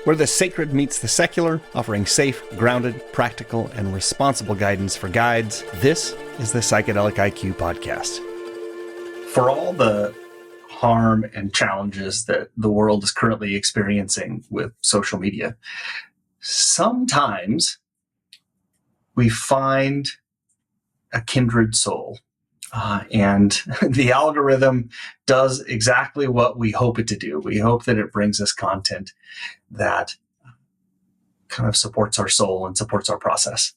where the sacred meets the secular, offering safe, grounded, practical, and responsible guidance for guides. This is the Psychedelic IQ podcast. For all the harm and challenges that the world is currently experiencing with social media, sometimes we find a kindred soul. And the algorithm does exactly what we hope it to do. We hope that it brings us content that kind of supports our soul and supports our process.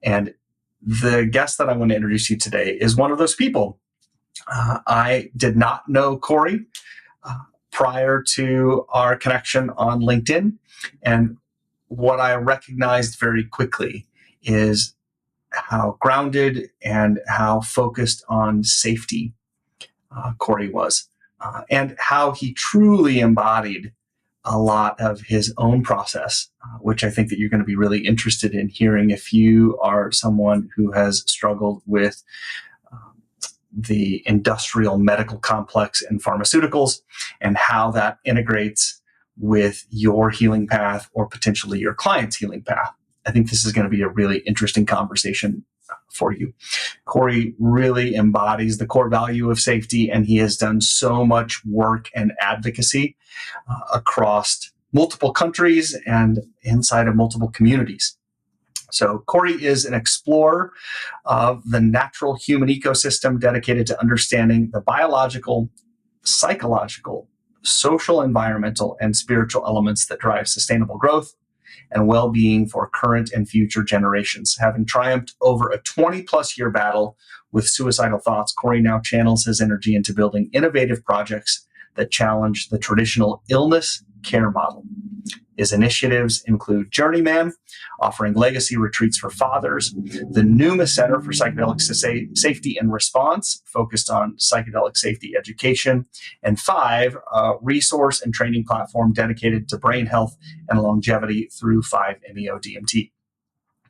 And the guest that I want to introduce you today is one of those people. I did not know Cory prior to our connection on LinkedIn. And what I recognized very quickly is how grounded and how focused on safety Cory was, and how he truly embodied a lot of his own process, which I think that you're going to be really interested in hearing if you are someone who has struggled with the industrial medical complex and pharmaceuticals, and how that integrates with your healing path or potentially your client's healing path. I think this is going to be a really interesting conversation for you. Cory really embodies the core value of safety, and he has done so much work and advocacy across multiple countries and inside of multiple communities. So Cory is an explorer of the natural human ecosystem dedicated to understanding the biological, psychological, social, environmental, and spiritual elements that drive sustainable growth and well-being for current and future generations. Having triumphed over a 20-plus year battle with suicidal thoughts, Cory now channels his energy into building innovative projects that challenge the traditional illness care model. His initiatives include Journeyman, offering legacy retreats for fathers, the Numa Center for Psychedelic Safety and Response, focused on psychedelic safety education, and Five, a resource and training platform dedicated to brain health and longevity through 5-MeO-DMT.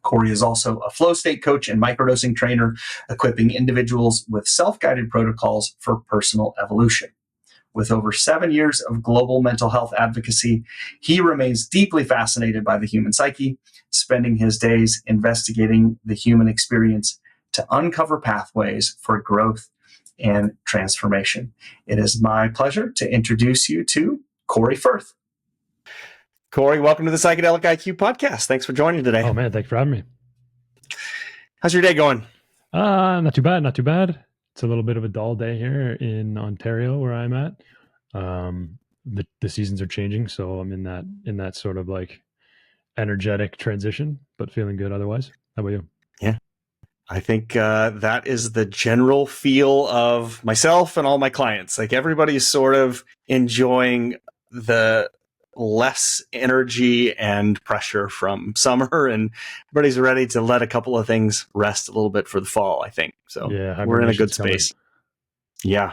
Cory is also a flow state coach and microdosing trainer, equipping individuals with self-guided protocols for personal evolution. With over 7 years of global mental health advocacy, he remains deeply fascinated by the human psyche, spending his days investigating the human experience to uncover pathways for growth and transformation. It is my pleasure to introduce you to Cory Firth. Cory, welcome to the Psychedelic IQ podcast. Thanks for joining today. Oh man, thanks for having me. How's your day going? Not too bad. It's a little bit of a dull day here in Ontario where I'm at. The seasons are changing, so I'm in that sort of like energetic transition, but feeling good otherwise. How about you? Yeah, I think that is the general feel of myself and all my clients. Like everybody's sort of enjoying the less energy and pressure from summer, and everybody's ready to let a couple of things rest a little bit for the fall, I think. So yeah, we're in a good space. Yeah.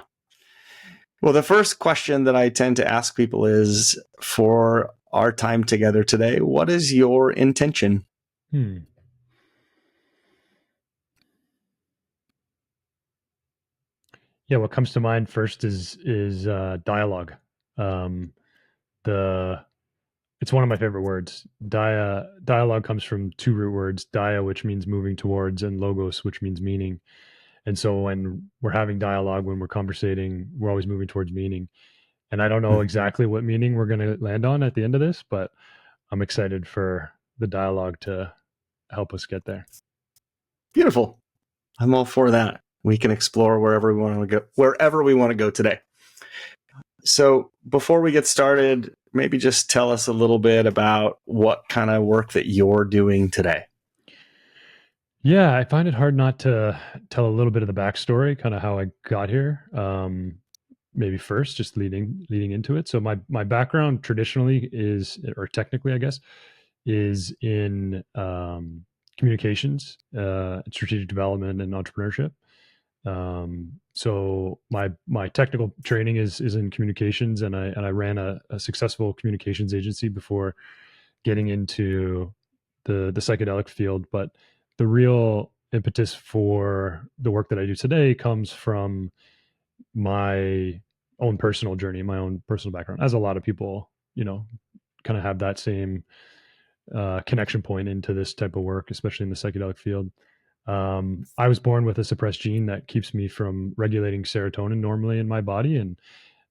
Well, the first question that I tend to ask people is, for our time together today, what is your intention? Yeah, what comes to mind first is dialogue. It's one of my favorite words. Dialogue comes from two root words: dia, which means moving towards, and logos, which means meaning. And so when we're having dialogue, when we're conversating, we're always moving towards meaning. And I don't know exactly what meaning we're going to land on at the end of this, but I'm excited for the dialogue to help us get there. Beautiful. I'm all for that. We can explore wherever we want to go today. So before we get started, maybe just tell us a little bit about what kind of work that you're doing today. Yeah, I find it hard not to tell a little bit of the backstory, kind of how I got here. Maybe first, just leading into it. So my background traditionally is, or technically, I guess, is in communications, strategic development, and entrepreneurship. So my technical training is in communications, and I ran a successful communications agency before getting into the psychedelic field. But the real impetus for the work that I do today comes from my own personal journey, my own personal background, as a lot of people, kind of have that same connection point into this type of work, especially in the psychedelic field. I was born with a suppressed gene that keeps me from regulating serotonin normally in my body. And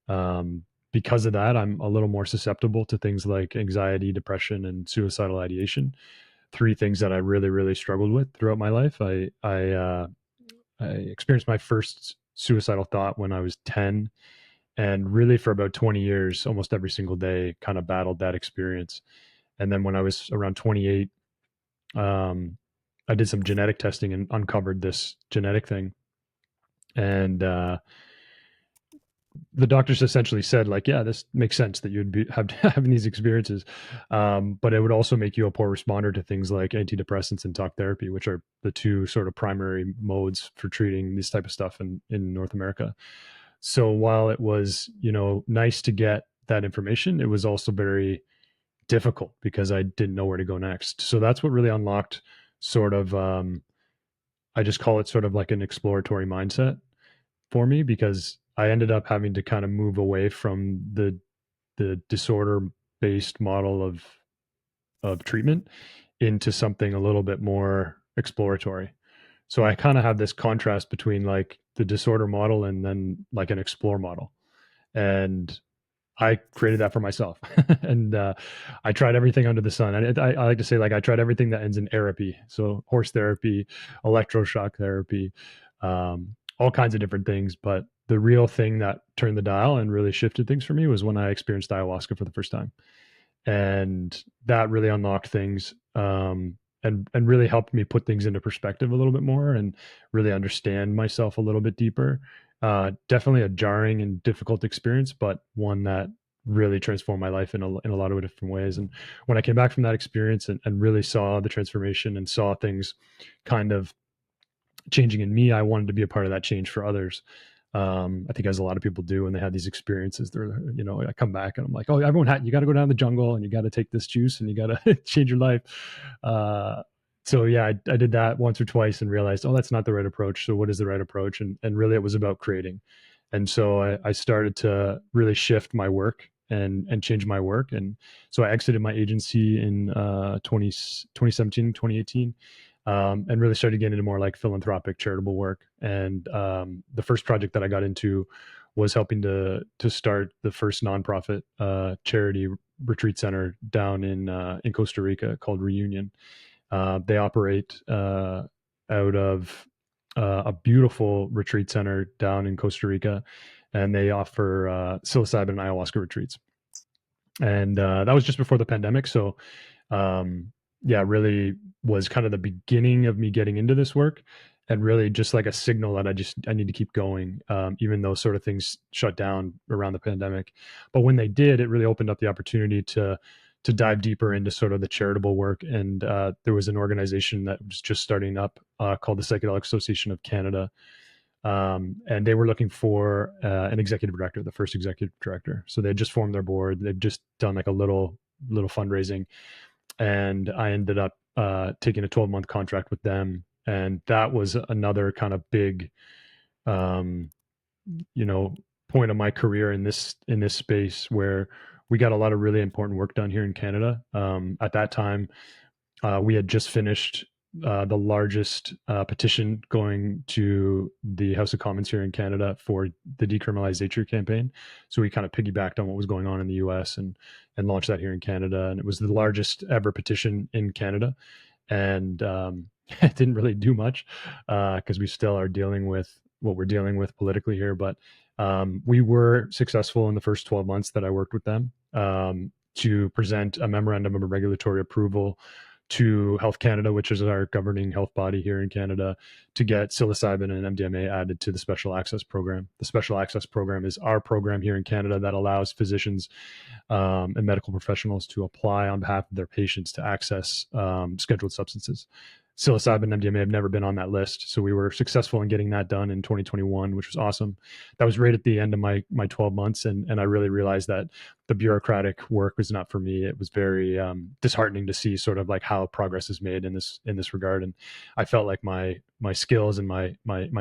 um, because of that, I'm a little more susceptible to things like anxiety, depression, and suicidal ideation. Three things that I really, really struggled with throughout my life. I experienced my first suicidal thought when I was 10, and really for about 20 years, almost every single day, kind of battled that experience. And then when I was around 28, um, I did some genetic testing and uncovered this genetic thing. And the doctors essentially said, like, yeah, this makes sense that you'd be having these experiences, but it would also make you a poor responder to things like antidepressants and talk therapy, which are the two sort of primary modes for treating this type of stuff in North America. So while it was, nice to get that information, it was also very difficult because I didn't know where to go next. So that's what really unlocked sort of, I just call it sort of like an exploratory mindset for me, because I ended up having to kind of move away from the disorder based model of treatment into something a little bit more exploratory. So I kind of have this contrast between like the disorder model and then like an explore model. And I created that for myself. And I tried everything under the sun. And I like to say, like, I tried everything that ends in therapy. So horse therapy, electroshock therapy, all kinds of different things. But the real thing that turned the dial and really shifted things for me was when I experienced ayahuasca for the first time. And that really unlocked things, and really helped me put things into perspective a little bit more and really understand myself a little bit deeper. Definitely a jarring and difficult experience, but one that really transformed my life in a lot of different ways. And when I came back from that experience and really saw the transformation and saw things kind of changing in me, I wanted to be a part of that change for others. I think as a lot of people do when they have these experiences, I come back and I'm like, oh, you got to go down the jungle and you got to take this juice and you got to change your life. So yeah, I did that once or twice and realized, oh, that's not the right approach. So what is the right approach? And really it was about creating. And so I started to really shift my work and change my work. And so I exited my agency in 2017, 2018, and really started getting into more like philanthropic charitable work. And the first project that I got into was helping to start the first nonprofit charity retreat center down in Costa Rica called Reunion. They operate out of a beautiful retreat center down in Costa Rica, and they offer psilocybin and ayahuasca retreats. And that was just before the pandemic, so yeah, really was kind of the beginning of me getting into this work, and really just like a signal that I need to keep going, even though sort of things shut down around the pandemic. But when they did, it really opened up the opportunity to dive deeper into sort of the charitable work. And there was an organization that was just starting up called the Psychedelic Association of Canada. And they were looking for an executive director, the first executive director. So they had just formed their board. They'd just done like a little fundraising, and I ended up taking a 12-month contract with them. And that was another kind of big, um, point of my career in this space, where we got a lot of really important work done here in Canada. At that time, we had just finished the largest petition going to the House of Commons here in Canada for the Decriminalize Nature campaign. So we kind of piggybacked on what was going on in the US and launched that here in Canada. And it was the largest ever petition in Canada. And it didn't really do much because we still are dealing with what we're dealing with politically here. But we were successful in the first 12 months that I worked with them to present a memorandum of regulatory approval to Health Canada, which is our governing health body here in Canada, to get psilocybin and MDMA added to the Special Access Program. The Special Access Program is our program here in Canada that allows physicians and medical professionals to apply on behalf of their patients to access scheduled substances. Psilocybin and MDMA have never been on that list. So we were successful in getting that done in 2021, which was awesome. That was right at the end of my 12 months. And I really realized that the bureaucratic work was not for me. It was very disheartening to see sort of like how progress is made in this regard. And I felt like my skills and my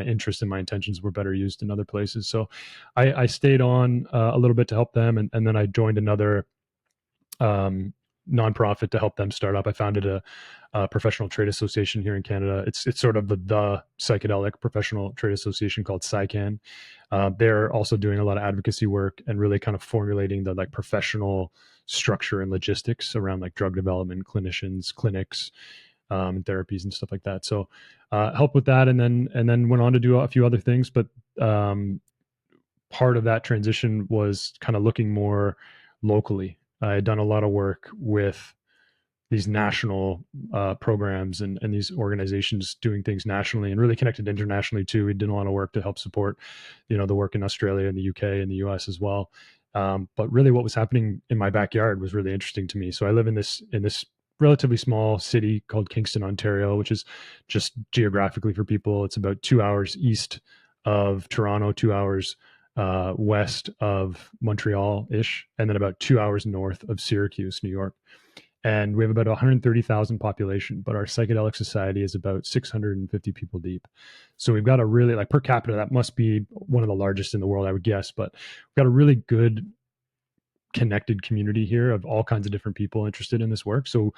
interest and my intentions were better used in other places. So I stayed on a little bit to help them. And then I joined another nonprofit to help them start up. I founded a professional trade association here in Canada. It's sort of the psychedelic professional trade association called PsyCan. They're also doing a lot of advocacy work and really kind of formulating the like professional structure and logistics around like drug development, clinicians, clinics, therapies and stuff like that. So help with that, and then went on to do a few other things. But part of that transition was kind of looking more locally. I had done a lot of work with these national programs and these organizations doing things nationally and really connected internationally too. We did a lot of work to help support, the work in Australia and the UK and the US as well. But really what was happening in my backyard was really interesting to me. So I live in this relatively small city called Kingston, Ontario, which is just geographically for people, it's about 2 hours east of Toronto, 2 hours west of Montreal-ish, and then about 2 hours north of Syracuse, New York. And we have about 130,000 population, but our psychedelic society is about 650 people deep. So we've got a really, like, per capita, that must be one of the largest in the world, I would guess, but we've got a really good connected community here of all kinds of different people interested in this work. So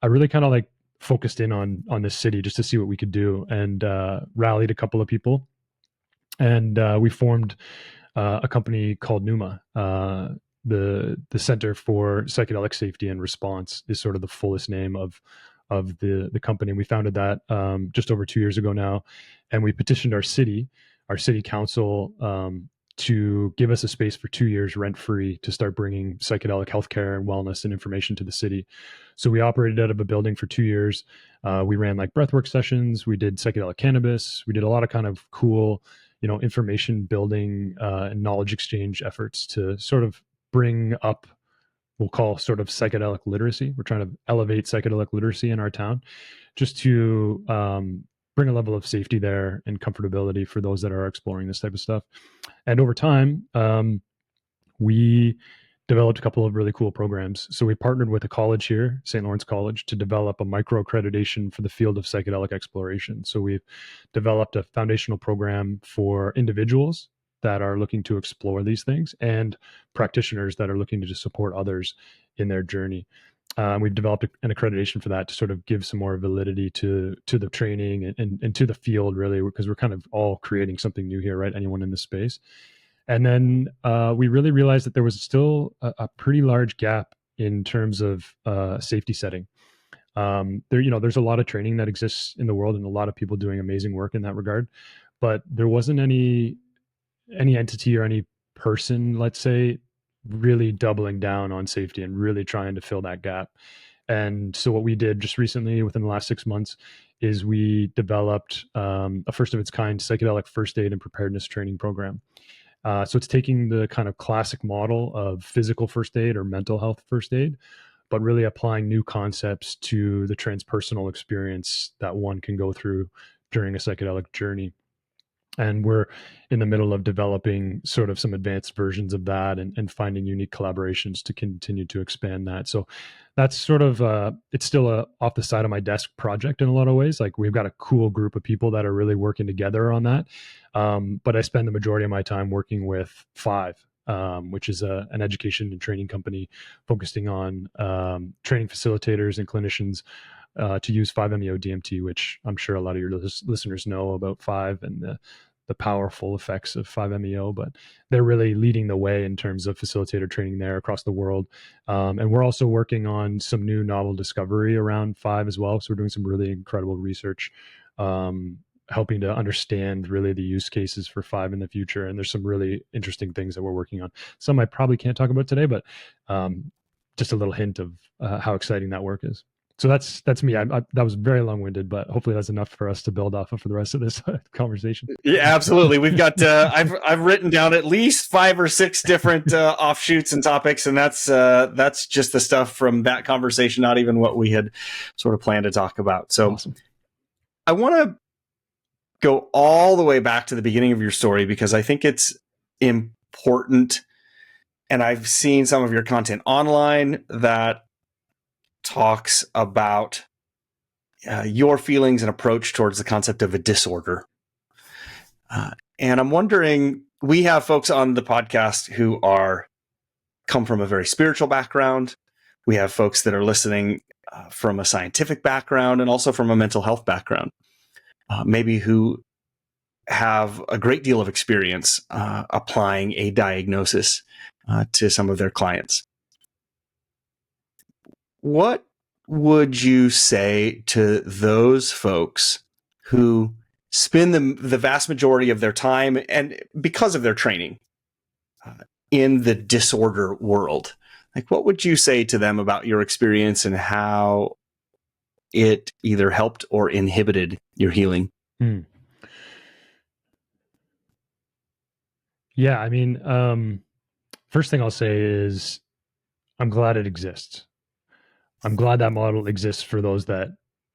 I really kind of like focused in on this city just to see what we could do, and rallied a couple of people, and we formed a company called Numa. The Center for Psychedelic Safety and Response is sort of the fullest name of the company. We founded that just over 2 years ago now, and we petitioned our city council, to give us a space for 2 years rent free to start bringing psychedelic healthcare and wellness and information to the city. So we operated out of a building for 2 years. We ran like breathwork sessions. We did psychedelic cannabis. We did a lot of kind of cool, information building and knowledge exchange efforts to sort of bring up, we'll call sort of psychedelic literacy. We're trying to elevate psychedelic literacy in our town, just to bring a level of safety there and comfortability for those that are exploring this type of stuff. And over time, we developed a couple of really cool programs. So we partnered with a college here, St. Lawrence College, to develop a micro accreditation for the field of psychedelic exploration. So we've developed a foundational program for individuals that are looking to explore these things and practitioners that are looking to just support others in their journey. We've developed an accreditation for that to sort of give some more validity to the training and to the field, really, because we're kind of all creating something new here, right? Anyone in this space. And then we really realized that there was still a pretty large gap in terms of safety setting. There's a lot of training that exists in the world and a lot of people doing amazing work in that regard, but there wasn't any entity or any person, let's say, really doubling down on safety and really trying to fill that gap. And so what we did just recently within the last 6 months is we developed a first of its kind psychedelic first aid and preparedness training program. So it's taking the kind of classic model of physical first aid or mental health first aid, but really applying new concepts to the transpersonal experience that one can go through during a psychedelic journey. And we're in the middle of developing sort of some advanced versions of that and finding unique collaborations to continue to expand that. So that's sort of, it's still a off the side of my desk project in a lot of ways. Like, we've got a cool group of people that are really working together on that. But I spend the majority of my time working with Five, which is an education and training company focusing on training facilitators and clinicians to use 5-MeO DMT, which I'm sure a lot of your listeners know about 5 and the powerful effects of 5-MeO, but they're really leading the way in terms of facilitator training there across the world. And we're also working on some new novel discovery around 5 as well. So we're doing some really incredible research, helping to understand really the use cases for 5 in the future. And there's some really interesting things that we're working on. Some I probably can't talk about today, but just a little hint of how exciting that work is. So that's me. That was very long-winded, but hopefully that's enough for us to build off of for the rest of this conversation. Yeah, absolutely. We've got I've written down at least 5 or 6 different offshoots and topics, and that's just the stuff from that conversation, not even what we had sort of planned to talk about. So awesome. I want to go all the way back to the beginning of your story because I think it's important, and I've seen some of your content online that talks about your feelings and approach towards the concept of a disorder. And I'm wondering, we have folks on the podcast who come from a very spiritual background. We have folks that are listening from a scientific background and also from a mental health background, maybe who have a great deal of experience applying a diagnosis to some of their clients. What would you say to those folks who spend the vast majority of their time, and because of their training, in the disorder world? Like, what would you say to them about your experience and how it either helped or inhibited your healing? Yeah, I mean, first thing I'll say is I'm glad it exists. I'm glad that model exists for those that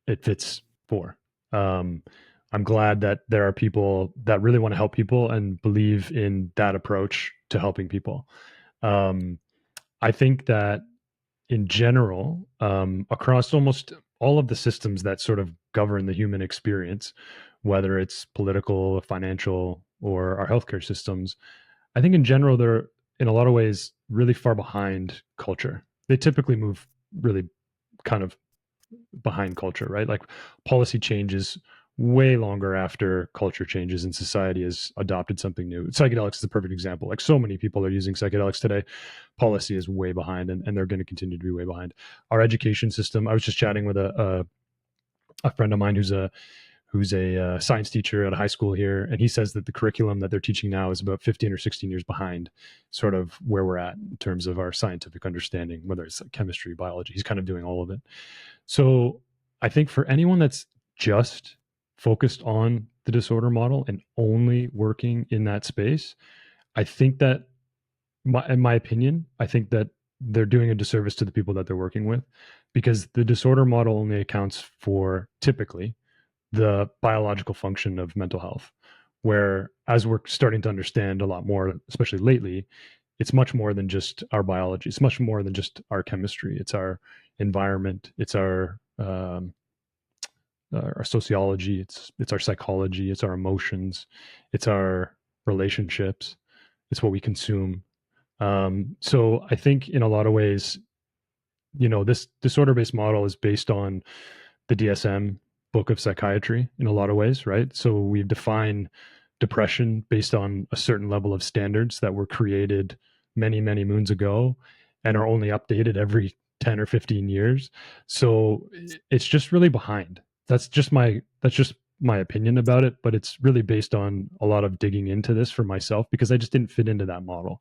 it fits for. I'm glad that there are people that really want to help people and believe in that approach to helping people. I think that in general, across almost all of the systems that sort of govern the human experience, whether it's political, financial, or our healthcare systems, I think in general, they're in a lot of ways really far behind culture. They typically move really kind of behind culture, right? Like policy changes way longer after culture changes and society has adopted something new. Psychedelics is a perfect example. Like so many people are using psychedelics today. Policy is way behind, and they're going to continue to be way behind. Our education system, I was just chatting with a friend of mine who's a science teacher at a high school here, and he says that the curriculum that they're teaching now is about 15 or 16 years behind sort of where we're at in terms of our scientific understanding, whether it's like chemistry, biology. He's kind of doing all of it. So I think for anyone that's just focused on the disorder model and only working in that space, I think that, in my opinion, I think that they're doing a disservice to the people that they're working with, because the disorder model only accounts for typically the biological function of mental health, where as we're starting to understand a lot more, especially lately, it's much more than just our biology. It's much more than just our chemistry. It's our environment. It's our sociology. It's our psychology. It's our emotions. It's our relationships. It's what we consume. So I think in a lot of ways, this disorder-based model is based on the DSM book of psychiatry in a lot of ways, right? So we define depression based on a certain level of standards that were created many, many moons ago and are only updated every 10 or 15 years. So it's just really behind. That's just my opinion about it, but it's really based on a lot of digging into this for myself because I just didn't fit into that model.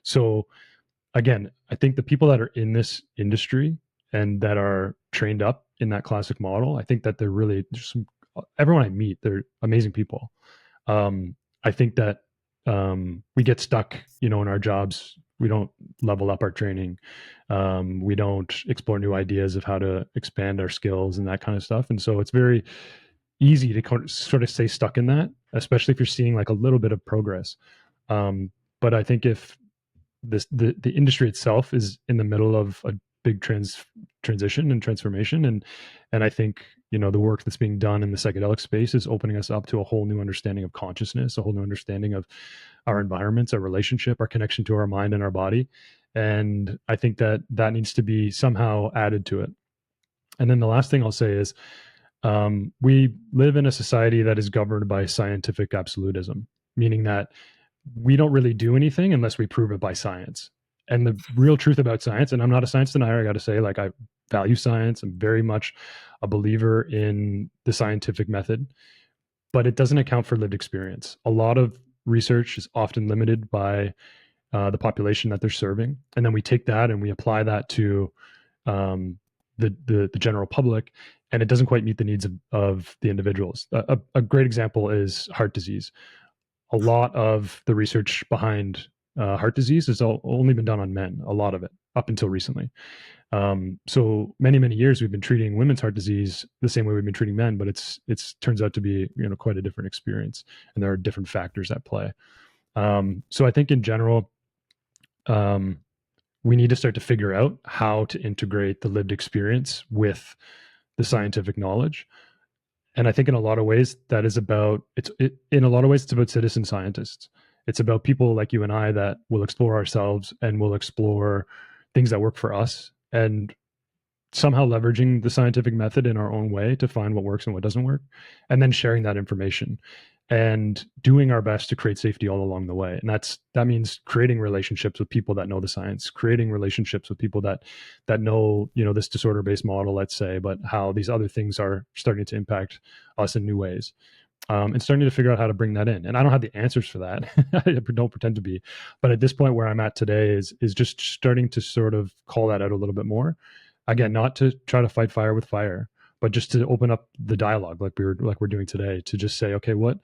So again, I think the people that are in this industry and that are trained up in that classic model, I think that they're really everyone I meet, they're amazing people. I think that we get stuck, in our jobs. We don't level up our training. We don't explore new ideas of how to expand our skills and that kind of stuff. And so it's very easy to sort of stay stuck in that, especially if you're seeing like a little bit of progress. But I think if the industry itself is in the middle of a big transition and transformation, and I think the work that's being done in the psychedelic space is opening us up to a whole new understanding of consciousness, a whole new understanding of our environments, our relationship, our connection to our mind and our body. And I think that needs to be somehow added to it. And then the last thing I'll say is we live in a society that is governed by scientific absolutism, meaning that we don't really do anything unless we prove it by science. And the real truth about science, and I'm not a science denier, I got to say, like, I value science. I'm very much a believer in the scientific method, but it doesn't account for lived experience. A lot of research is often limited by the population that they're serving. And then we take that and we apply that to the general public, and it doesn't quite meet the needs of the individuals. A great example is heart disease. A lot of the research behind heart disease has only been done on men, a lot of it, up until recently. So many years we've been treating women's heart disease the same way we've been treating men, but it's turns out to be quite a different experience, and there are different factors at play. So I think in general, we need to start to figure out how to integrate the lived experience with the scientific knowledge. And I think in a lot of ways that is about it's about citizen scientists. It's about people like you and I that will explore ourselves and will explore things that work for us and somehow leveraging the scientific method in our own way to find what works and what doesn't work, and then sharing that information and doing our best to create safety all along the way. And that means creating relationships with people that know the science, creating relationships with people that know, this disorder-based model, let's say, but how these other things are starting to impact us in new ways. And starting to figure out how to bring that in. And I don't have the answers for that. I don't pretend to be. But at this point where I'm at today is just starting to sort of call that out a little bit more. Again, not to try to fight fire with fire, but just to open up the dialogue like we're doing today, to just say, okay, what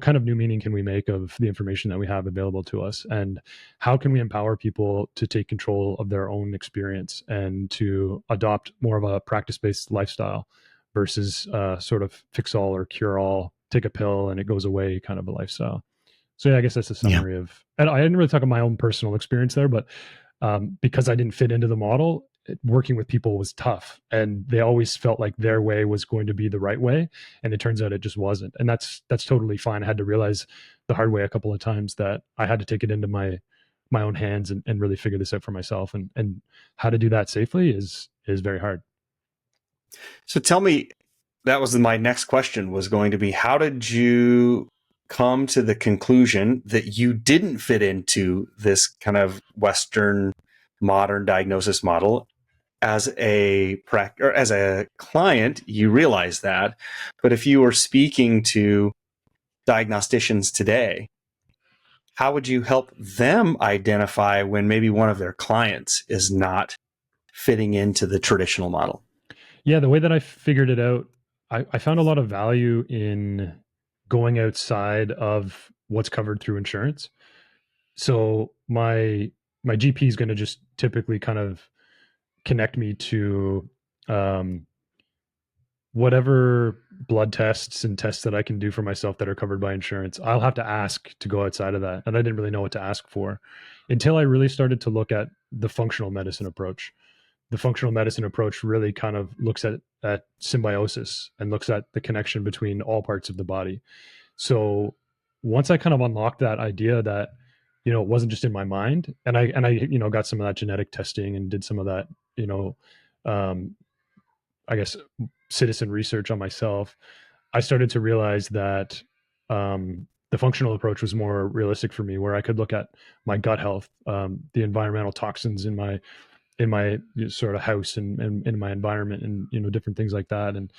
kind of new meaning can we make of the information that we have available to us, and how can we empower people to take control of their own experience and to adopt more of a practice-based lifestyle versus sort of fix all or cure all, take a pill and it goes away kind of a lifestyle. So yeah, I guess that's a summary of, and I didn't really talk about my own personal experience there, but because I didn't fit into the model, working with people was tough, and they always felt like their way was going to be the right way, and it turns out it just wasn't. And that's totally fine. I had to realize the hard way a couple of times that I had to take it into my own hands and really figure this out for myself, and how to do that safely is very hard. So tell me, that was my next question, was going to be, how did you come to the conclusion that you didn't fit into this kind of Western modern diagnosis model? As a client, you realize that, but if you were speaking to diagnosticians today, how would you help them identify when maybe one of their clients is not fitting into the traditional model? Yeah, the way that I figured it out, I found a lot of value in going outside of what's covered through insurance. So my GP is going to just typically kind of connect me to whatever blood tests and tests that I can do for myself that are covered by insurance. I'll have to ask to go outside of that. And I didn't really know what to ask for until I really started to look at the functional medicine approach. The functional medicine approach really kind of looks at symbiosis and looks at the connection between all parts of the body. So once I kind of unlocked that idea that, it wasn't just in my mind, and I got some of that genetic testing and did some of that, I guess, citizen research on myself, I started to realize that the functional approach was more realistic for me, where I could look at my gut health, the environmental toxins in my sort of house and in my environment, and different things like that, and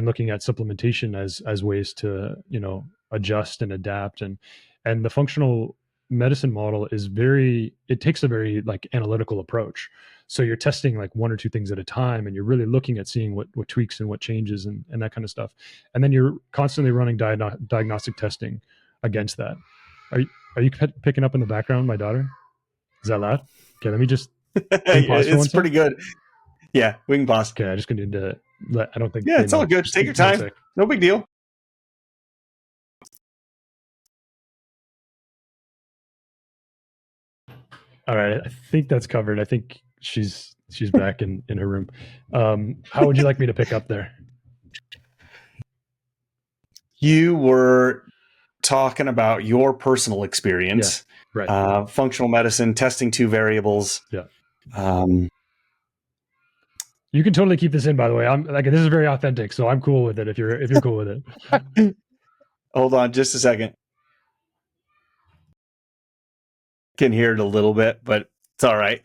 looking at supplementation as ways to adjust and adapt, and the functional medicine model it takes a very like analytical approach. So you're testing like one or two things at a time, and you're really looking at seeing what tweaks and what changes and that kind of stuff, and then you're constantly running diagnostic testing against that. Are you picking up in the background, my daughter? Is that loud? Okay, let me just it's pretty good. Yeah, we can pause. Okay, I just need to I don't think. Yeah, it's all good. Take your time. No big deal. All right, I think that's covered. I think she's back in her room. How would you like me to pick up there? You were talking about your personal experience, right? Functional medicine, testing two variables. Yeah. You can totally keep this in, by the way. I'm like, this is very authentic, so I'm cool with it. If you're cool with it. Hold on, just a second. Can hear it a little bit, but it's all right.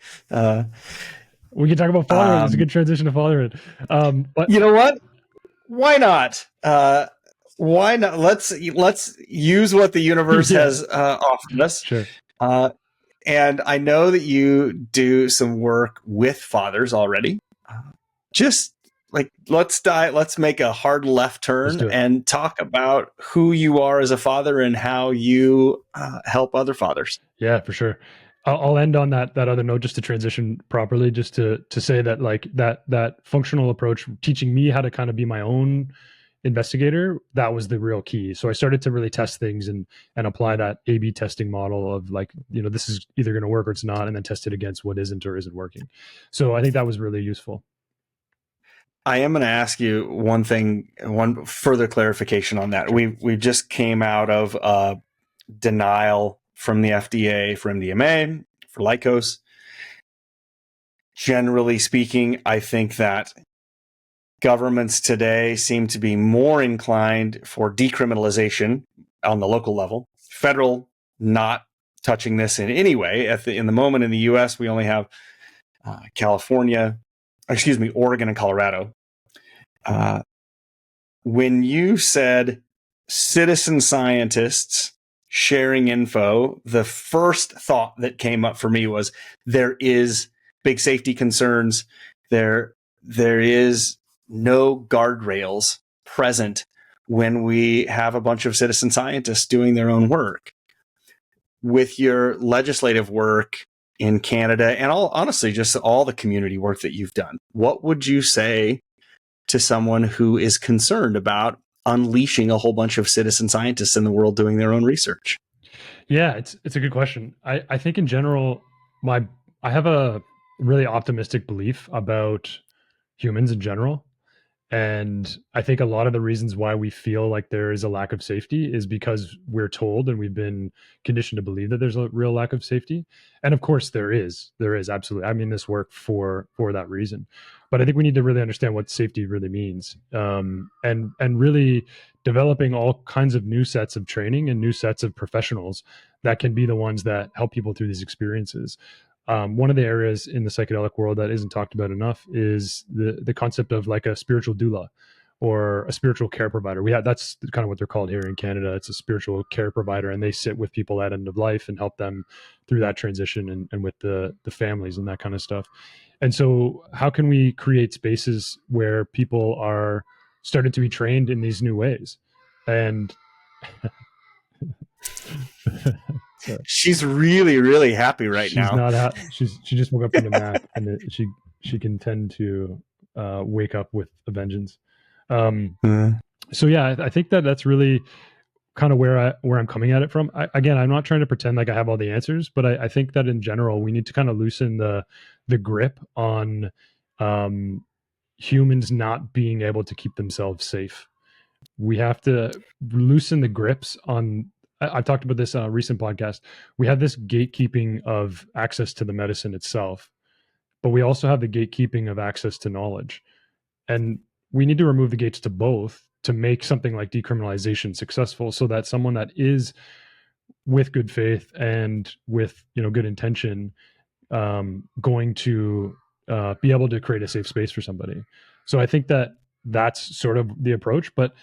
We can talk about fatherhood. It's a good transition to fatherhood. But you know what? Why not? Why not? Let's use what the universe has offered us. Sure. And I know that you do some work with fathers already. Just like, let's make a hard left turn and talk about who you are as a father and how you help other fathers. Yeah, for sure. I'll end on that other note, just to transition properly, just to say that like that functional approach, teaching me how to kind of be my own investigator, that was the real key. So I started to really test things and apply that A/B testing model of like, this is either going to work or it's not, and then test it against what isn't or isn't working. So I think that was really useful. I am going to ask you one further clarification on that. We just came out of denial from the FDA for MDMA, for Lykos. generally speaking, I think that governments today seem to be more inclined for decriminalization on the local level. Federal not touching this in any way. In the moment in the U.S., we only have Oregon and Colorado. When you said citizen scientists sharing info, the first thought that came up for me was there is big safety concerns. There is no guardrails present when we have a bunch of citizen scientists doing their own work. With your legislative work in Canada and honestly, just all the community work that you've done, what would you say to someone who is concerned about unleashing a whole bunch of citizen scientists in the world doing their own research? Yeah, it's a good question. I think in general, I have a really optimistic belief about humans in general. And I think a lot of the reasons why we feel like there is a lack of safety is because we're told and we've been conditioned to believe that there's a real lack of safety. And of course there is absolutely. I mean, this work for that reason. But I think we need to really understand what safety really means, and really developing all kinds of new sets of training and new sets of professionals that can be the ones that help people through these experiences. One of the areas in the psychedelic world that isn't talked about enough is the concept of like a spiritual doula or a spiritual care provider. That's kind of what they're called here in Canada. It's a spiritual care provider, and they sit with people at end of life and help them through that transition and with the families and that kind of stuff. And so how can we create spaces where people are starting to be trained in these new ways? And she's really, really happy right now. She just woke up from a nap, and she can tend to wake up with a vengeance. So yeah, I think that's really kind of where I'm coming at it from. Again, I'm not trying to pretend like I have all the answers, but I think that in general we need to kind of loosen the grip on humans not being able to keep themselves safe. We have to loosen the grips on. I've talked about this on a recent podcast. We have this gatekeeping of access to the medicine itself, but we also have the gatekeeping of access to knowledge. And we need to remove the gates to both to make something like decriminalization successful, so that someone that is with good faith and with good intention going to be able to create a safe space for somebody. So I think that's sort of the approach, but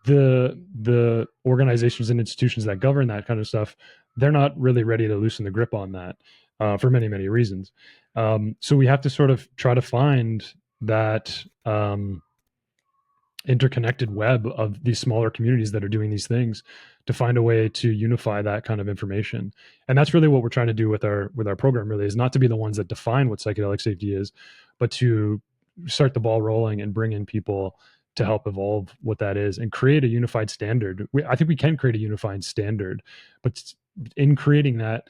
the organizations and institutions that govern that kind of stuff, they're not really ready to loosen the grip on that for many, many reasons. So we have to sort of try to find that interconnected web of these smaller communities that are doing these things to find a way to unify that kind of information. And that's really what we're trying to do with our program, really, is not to be the ones that define what psychedelic safety is, but to start the ball rolling and bring in people to help evolve what that is and create a unified standard. I think we can create a unified standard, but in creating that,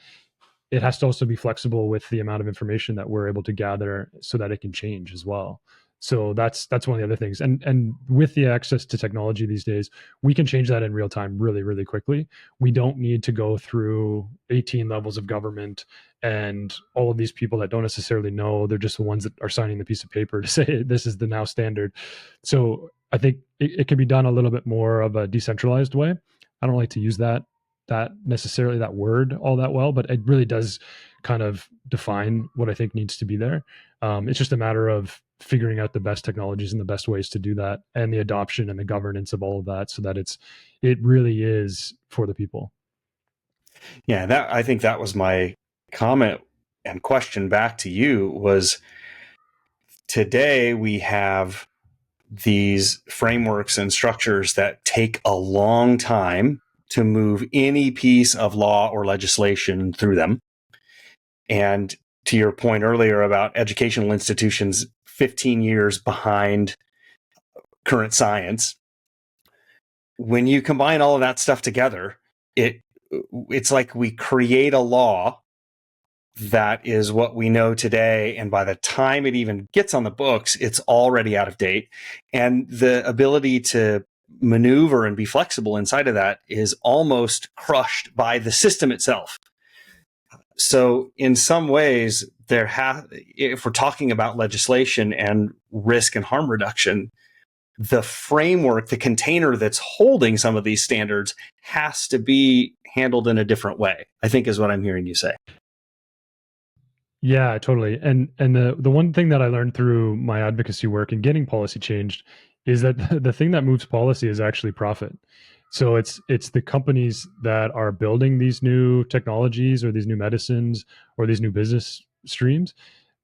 it has to also be flexible with the amount of information that we're able to gather so that it can change as well. So that's one of the other things. And with the access to technology these days, we can change that in real time really, really quickly. We don't need to go through 18 levels of government and all of these people that don't necessarily know. They're just the ones that are signing the piece of paper to say this is the now standard. So I think it can be done a little bit more of a decentralized way. I don't like to use that necessarily that word all that well, but it really does kind of define what I think needs to be there. It's just a matter of figuring out the best technologies and the best ways to do that, and the adoption and the governance of all of that, so that it really is for the people. Yeah, I think that was my comment and question back to you was, today we have these frameworks and structures that take a long time to move any piece of law or legislation through them. And to your point earlier about educational institutions 15 years behind current science, when you combine all of that stuff together, it's like we create a law that is what we know today, and by the time it even gets on the books, it's already out of date. And the ability to maneuver and be flexible inside of that is almost crushed by the system itself. So in some ways, if we're talking about legislation and risk and harm reduction, the framework, the container that's holding some of these standards has to be handled in a different way, I think is what I'm hearing you say. Yeah, totally. And the one thing that I learned through my advocacy work and getting policy changed is that the thing that moves policy is actually profit. So it's the companies that are building these new technologies or these new medicines or these new business streams.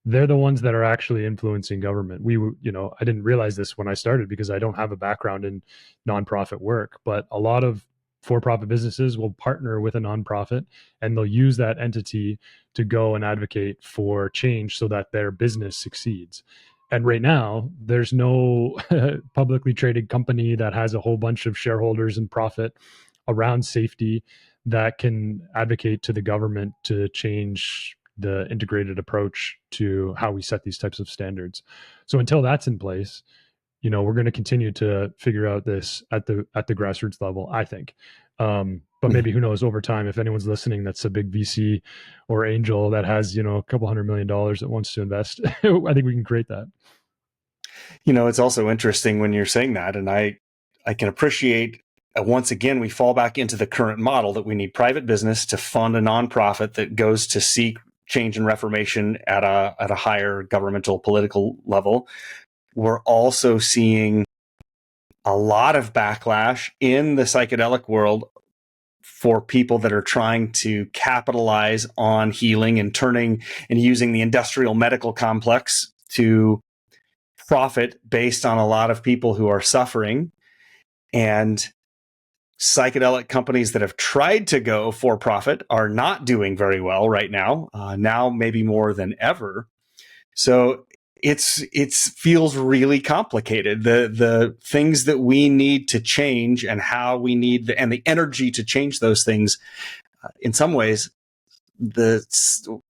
They're the ones that are actually influencing government. I didn't realize this when I started because I don't have a background in nonprofit work, but a lot of for-profit businesses will partner with a nonprofit and they'll use that entity to go and advocate for change so that their business succeeds. And right now, there's no publicly traded company that has a whole bunch of shareholders and profit around safety that can advocate to the government to change the integrated approach to how we set these types of standards. So until that's in place, we're going to continue to figure out this at the grassroots level, I think. But maybe who knows, over time, if anyone's listening that's a big VC or angel that has a couple $100 million that wants to invest, I think we can create that. It's also interesting when you're saying that, and I can appreciate, once again, we fall back into the current model that we need private business to fund a nonprofit that goes to seek change and reformation at a higher governmental political level. We're also seeing a lot of backlash in the psychedelic world for people that are trying to capitalize on healing and turning and using the industrial medical complex to profit based on a lot of people who are suffering. And psychedelic companies that have tried to go for profit are not doing very well right now, now maybe more than ever. So it feels really complicated. The things that we need to change and how we need the energy to change those things, in some ways,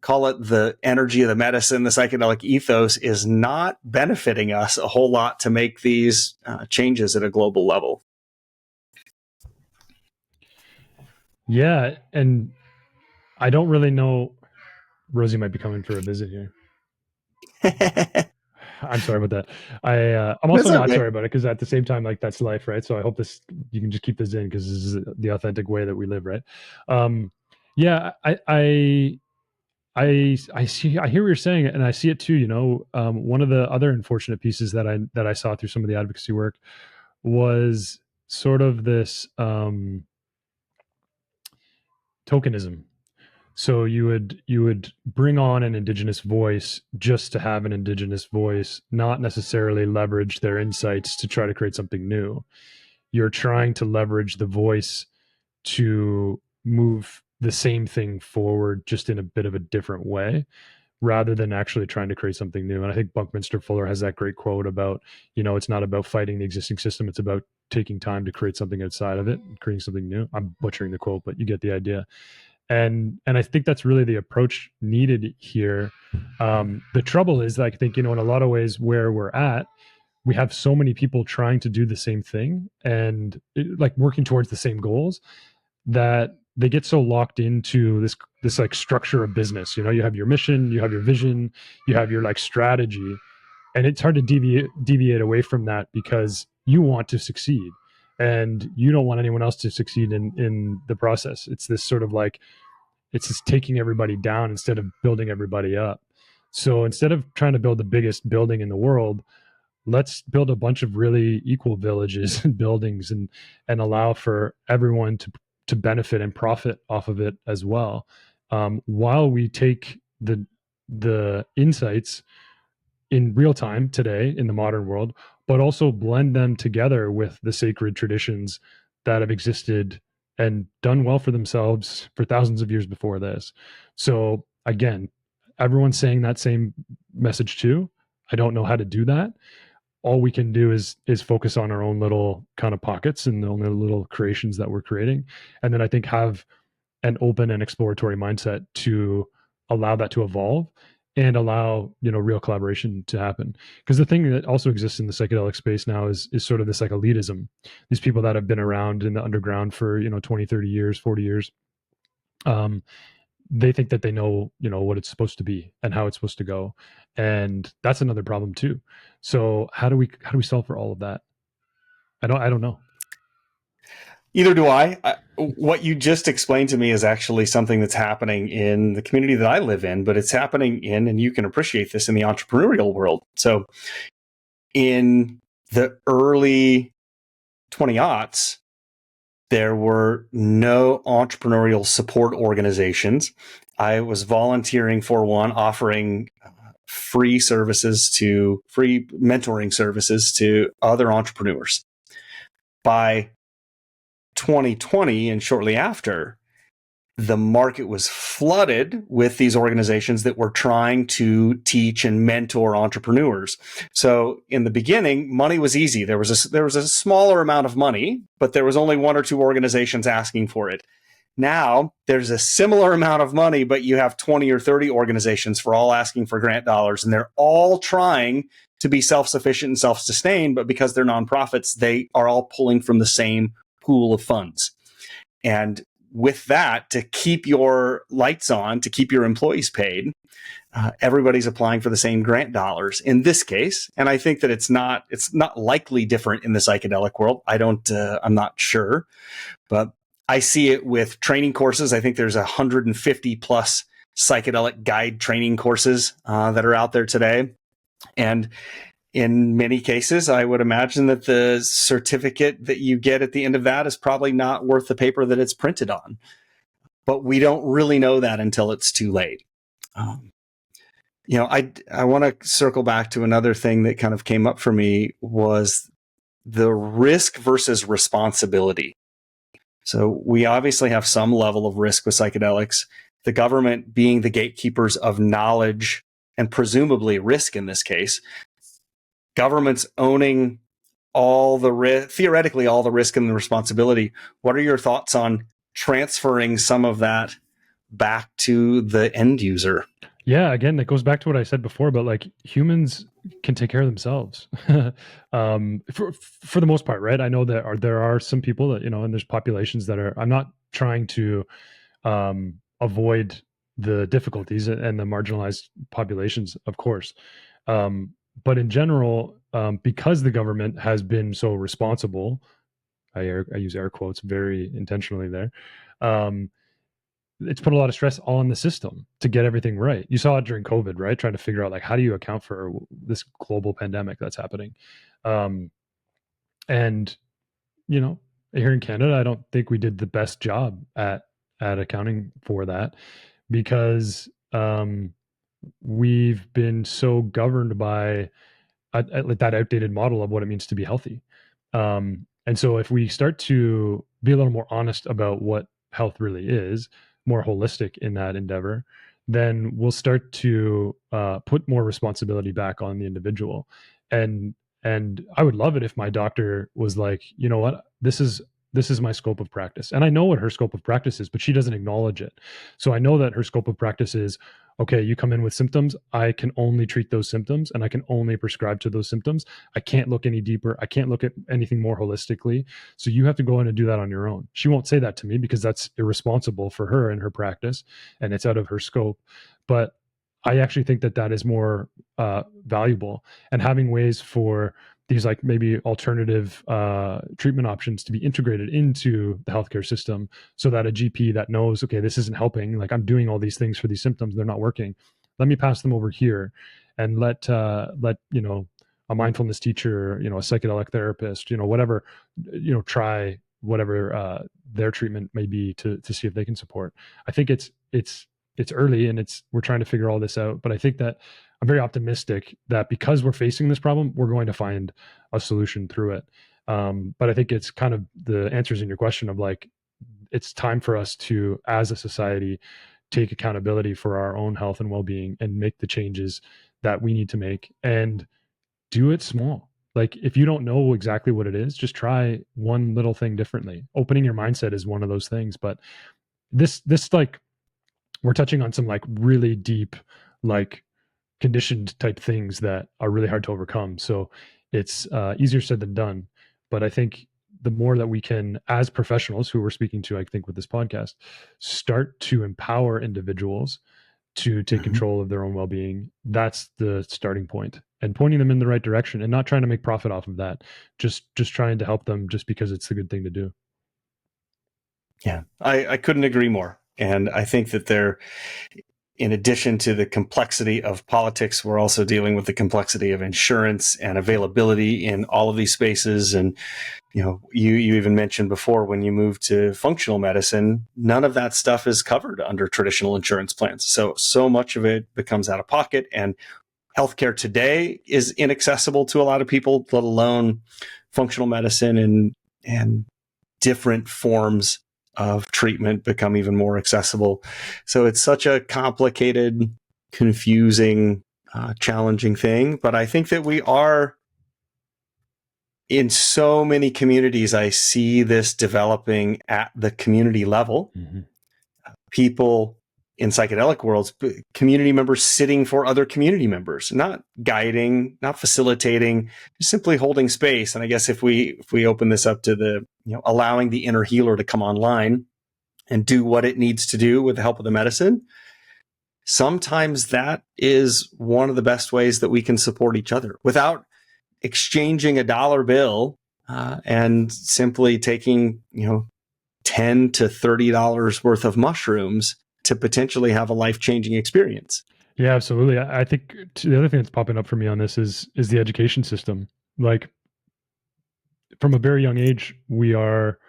call it the energy of the medicine, the psychedelic ethos is not benefiting us a whole lot to make these changes at a global level. Yeah, and I don't really know. Rosie might be coming for a visit here. I'm sorry about that. I'm also not sorry about it because at the same time, like, that's life, right? So I hope you can just keep this in because this is the authentic way that we live, right? Yeah, I hear what you're saying, and I see it too. One of the other unfortunate pieces that I saw through some of the advocacy work was sort of this tokenism. So you would bring on an indigenous voice just to have an indigenous voice, not necessarily leverage their insights to try to create something new. You're trying to leverage the voice to move the same thing forward, just in a bit of a different way, rather than actually trying to create something new. And I think Buckminster Fuller has that great quote about, it's not about fighting the existing system, it's about taking time to create something outside of it, creating something new. I'm butchering the quote, but you get the idea. And I think that's really the approach needed here. The trouble is, I think, in a lot of ways where we're at, we have so many people trying to do the same thing and like working towards the same goals, that they get so locked into this like structure of business. You have your mission, you have your vision, you have your like strategy, and it's hard to deviate away from that because you want to succeed and you don't want anyone else to succeed in the process. It's this sort of like, it's just taking everybody down instead of building everybody up. So instead of trying to build the biggest building in the world, let's build a bunch of really equal villages and buildings and allow for everyone to benefit and profit off of it as well, while we take the insights in real time today in the modern world, but also blend them together with the sacred traditions that have existed and done well for themselves for thousands of years before this. So again, everyone's saying that same message too. I don't know how to do that. All we can do is focus on our own little kind of pockets and the only little creations that we're creating. And then I think have an open and exploratory mindset to allow that to evolve and allow real collaboration to happen. Because the thing that also exists in the psychedelic space now is sort of this like elitism. These people that have been around in the underground for 20, 30 years, 40 years, they think that they know, what it's supposed to be and how it's supposed to go. And that's another problem too. So how do we solve for all of that? I don't know. Either do I. What you just explained to me is actually something that's happening in the community that I live in, but it's happening in, and you can appreciate this in the entrepreneurial world. So in the early 20-aughts, there were no entrepreneurial support organizations. I was volunteering for one, offering free mentoring services to other entrepreneurs. By 2020 and shortly after, the market was flooded with these organizations that were trying to teach and mentor entrepreneurs. So in the beginning, money was easy. There was a smaller amount of money, but there was only one or two organizations asking for it. Now there's a similar amount of money, but you have 20 or 30 organizations for all asking for grant dollars, and they're all trying to be self-sufficient and self-sustained, but because they're nonprofits, they are all pulling from the same pool of funds. And with that, to keep your lights on, to keep your employees paid, everybody's applying for the same grant dollars in this case. And I think that it's not likely different in the psychedelic world. I'm not sure, but I see it with training courses. I think there's 150 plus psychedelic guide training courses that are out there today. And in many cases, I would imagine that the certificate that you get at the end of that is probably not worth the paper that it's printed on. But we don't really know that until it's too late. I want to circle back to another thing that kind of came up for me was the risk versus responsibility. So we obviously have some level of risk with psychedelics, the government being the gatekeepers of knowledge and presumably risk in this case. Governments owning theoretically all the risk and the responsibility. What are your thoughts on transferring some of that back to the end user? Yeah, again, that goes back to what I said before, but like humans can take care of themselves for the most part, right? I know that there are some people that, and there's populations that are, I'm not trying to avoid the difficulties and the marginalized populations, of course. But in general, because the government has been so responsible, I use air quotes very intentionally there, it's put a lot of stress on the system to get everything right. You saw it during COVID, right? Trying to figure out like, how do you account for this global pandemic that's happening? And, here in Canada, I don't think we did the best job at accounting for that because we've been so governed by like that outdated model of what it means to be healthy. And so if we start to be a little more honest about what health really is, more holistic in that endeavor, then we'll start to put more responsibility back on the individual. And I would love it if my doctor was like, you know what, this is my scope of practice. And I know what her scope of practice is, but she doesn't acknowledge it. So I know that her scope of practice is, okay, you come in with symptoms, I can only treat those symptoms and I can only prescribe to those symptoms. I can't look any deeper. I can't look at anything more holistically. So you have to go in and do that on your own. She won't say that to me because that's irresponsible for her and her practice and it's out of her scope. But I actually think that is more valuable, and having ways for these like maybe alternative treatment options to be integrated into the healthcare system so that a GP that knows, okay, this isn't helping, like I'm doing all these things for these symptoms, they're not working. Let me pass them over here and let a mindfulness teacher, a psychedelic therapist, whatever, try whatever their treatment may be to see if they can support. I think it's early and we're trying to figure all this out, but I think that I'm very optimistic that because we're facing this problem, we're going to find a solution through it. But I think it's kind of the answers in your question of like, it's time for us to, as a society, take accountability for our own health and well-being and make the changes that we need to make and do it small. Like if you don't know exactly what it is, just try one little thing differently. Opening your mindset is one of those things, but this like, we're touching on some like really deep, like conditioned type things that are really hard to overcome. So it's easier said than done. But I think the more that we can, as professionals who we're speaking to, I think with this podcast, start to empower individuals to take control of their own well-being, that's the starting point, and pointing them in the right direction, and not trying to make profit off of that, just trying to help them just because it's the good thing to do. Yeah, I couldn't agree more. And I think that in addition to the complexity of politics, we're also dealing with the complexity of insurance and availability in all of these spaces. And, you even mentioned before, when you move to functional medicine, none of that stuff is covered under traditional insurance plans. So much of it becomes out of pocket, and healthcare today is inaccessible to a lot of people, let alone functional medicine and different forms of treatment become even more accessible. So it's such a complicated, confusing, challenging thing. But I think that we are, in so many communities, I see this developing at the community level. Mm-hmm. People in psychedelic worlds, community members sitting for other community members, not guiding, not facilitating, just simply holding space. And I guess if we open this up to allowing the inner healer to come online and do what it needs to do with the help of the medicine, sometimes that is one of the best ways that we can support each other without exchanging a dollar bill and simply taking, $10 to $30 worth of mushrooms to potentially have a life-changing experience. Yeah, absolutely. I think the other thing that's popping up for me on this is the education system. Like, from a very young age, we are,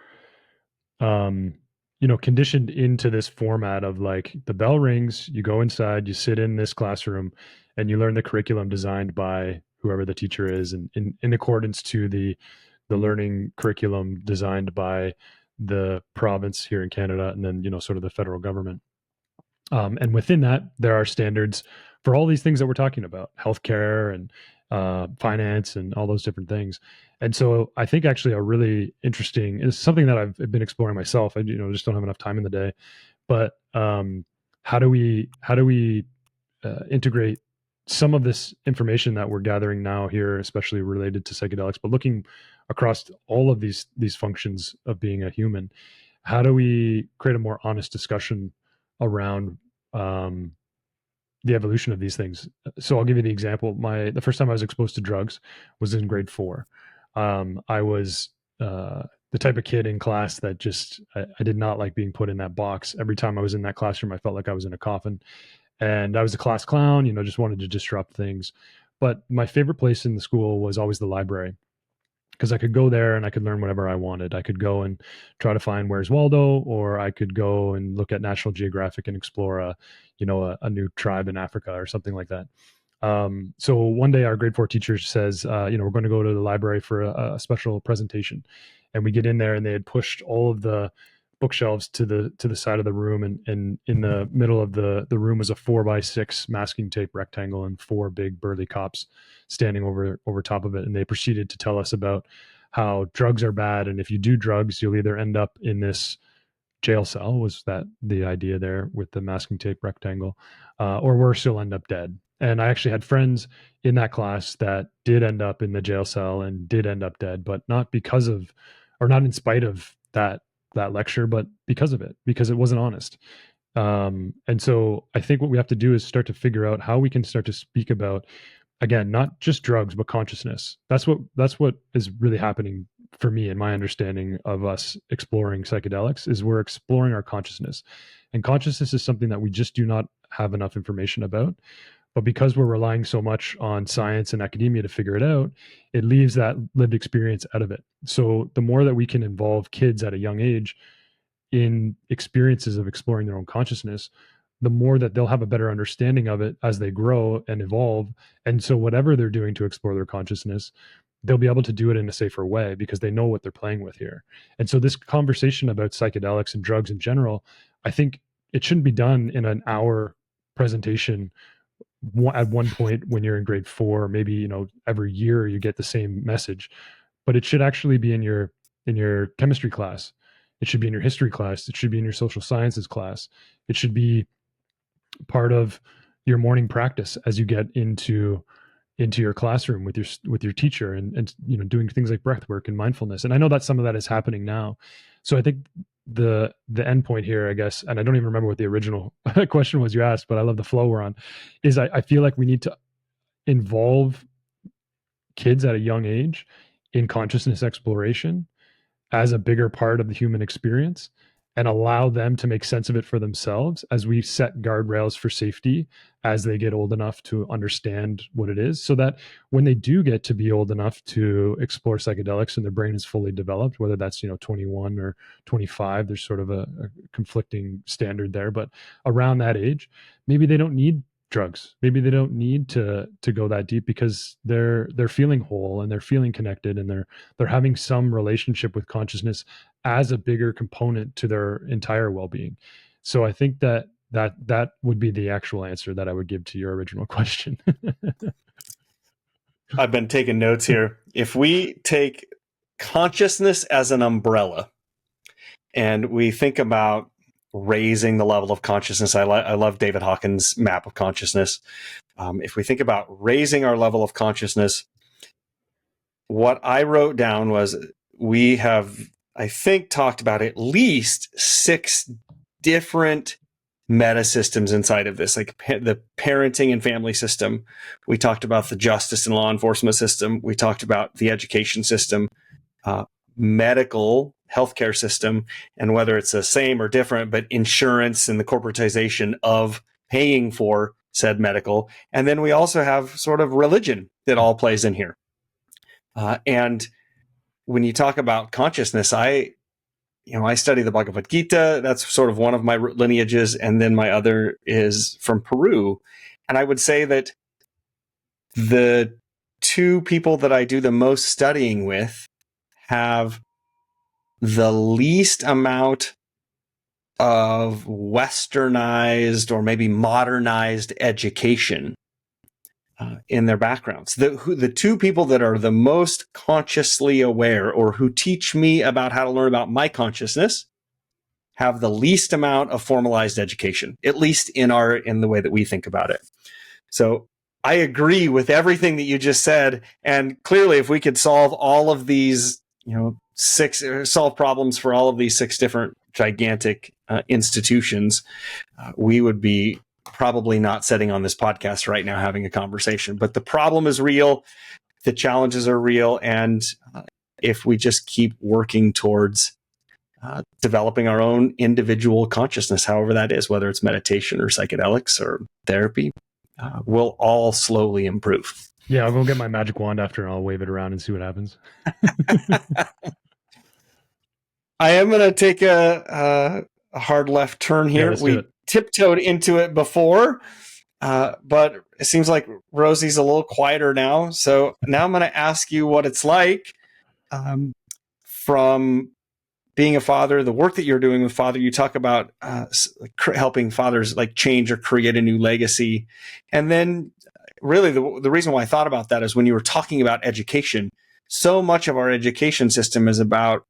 conditioned into this format of, like, the bell rings, you go inside, you sit in this classroom, and you learn the curriculum designed by whoever the teacher is, and in accordance to the learning curriculum designed by the province here in Canada, and then, sort of the federal government. And within that, there are standards for all these things that we're talking about: healthcare and finance and all those different things. And so I think actually a really interesting is something that I've been exploring myself. I just don't have enough time in the day. But how do we integrate some of this information that we're gathering now here, especially related to psychedelics, but looking across all of these functions of being a human? How do we create a more honest discussion around the evolution of these things? So I'll give you the example. The first time I was exposed to drugs was in grade 4. I was the type of kid in class that just I did not like being put in that box. Every time I was in that classroom, I felt like I was in a coffin, and I was a class clown. Just wanted to disrupt things. But my favorite place in the school was always the library, because I could go there and I could learn whatever I wanted. I could go and try to find Where's Waldo, or I could go and look at National Geographic and explore a new tribe in Africa or something like that. So one day our grade 4 teacher says, we're going to go to the library for a special presentation. And we get in there, and they had pushed all of the bookshelves to the side of the room, and in the middle of the room was a 4x6 masking tape rectangle, and 4 big burly cops standing over top of it. And they proceeded to tell us about how drugs are bad, and if you do drugs, you'll either end up in this jail cell, was that the idea there with the masking tape rectangle, or worse, you'll end up dead. And I actually had friends in that class that did end up in the jail cell and did end up dead, but not because of, or not in spite of that lecture, but because of it, because it wasn't honest. And so I think what we have to do is start to figure out how we can start to speak about, again, not just drugs, but consciousness. That's what is really happening for me, in my understanding of us exploring psychedelics, is we're exploring our consciousness. And consciousness is something that we just do not have enough information about. But because we're relying so much on science and academia to figure it out, it leaves that lived experience out of it. So the more that we can involve kids at a young age in experiences of exploring their own consciousness, the more that they'll have a better understanding of it as they grow and evolve. And so whatever they're doing to explore their consciousness, they'll be able to do it in a safer way because they know what they're playing with here. And so this conversation about psychedelics and drugs in general, I think it shouldn't be done in an hour presentation at one point when you're in grade 4. Maybe every year you get the same message, but it should actually be in your chemistry class. It should be in your history class. It should be in your social sciences class. It should be part of your morning practice as you get into into your classroom with your teacher, and doing things like breath work and mindfulness. And I know that some of that is happening now. So I think the end point here, I guess, and I don't even remember what the original question was you asked, but I love the flow we're on, is I feel like we need to involve kids at a young age in consciousness exploration as a bigger part of the human experience, and allow them to make sense of it for themselves as we set guardrails for safety as they get old enough to understand what it is, so that when they do get to be old enough to explore psychedelics and their brain is fully developed, whether that's 21 or 25, there's sort of a conflicting standard there, but around that age, maybe they don't need drugs, maybe they don't need to go that deep, because they're feeling whole and they're feeling connected, and they're having some relationship with consciousness as a bigger component to their entire well-being. So I think that would be the actual answer that I would give to your original question. I've been taking notes here. If we take consciousness as an umbrella and we think about raising the level of consciousness, I love David Hawkins' map of consciousness. If we think about raising our level of consciousness, what I wrote down was we have, I think, talked about at least 6 different meta systems inside of this, like the parenting and family system. We talked about the justice and law enforcement system. We talked about the education system, medical healthcare system, and whether it's the same or different, but insurance and the corporatization of paying for said medical. And then we also have sort of religion that all plays in here. And when you talk about consciousness, I study the Bhagavad Gita. That's sort of one of my lineages. And then my other is from Peru. And I would say that the 2 people that I do the most studying with have the least amount of westernized or maybe modernized education in their backgrounds. The 2 people that are the most consciously aware, or who teach me about how to learn about my consciousness, have the least amount of formalized education, at least in the way that we think about it. So I agree with everything that you just said. And clearly, if we could solve all of these, 6, solve problems for all of these 6 different gigantic institutions, we would be probably not sitting on this podcast right now having a conversation. But the problem is real. The challenges are real. And if we just keep working towards developing our own individual consciousness, however that is, whether it's meditation or psychedelics or therapy, we'll all slowly improve. Yeah, I'll go get my magic wand after, and I'll wave it around and see what happens. I am going to take a hard left turn here. Yeah, we tiptoed into it before, but it seems like Rosie's a little quieter now. So now I'm going to ask you what it's like from being a father, the work that you're doing with father. You talk about helping fathers like change or create a new legacy. And then really the reason why I thought about that is when you were talking about education, so much of our education system is about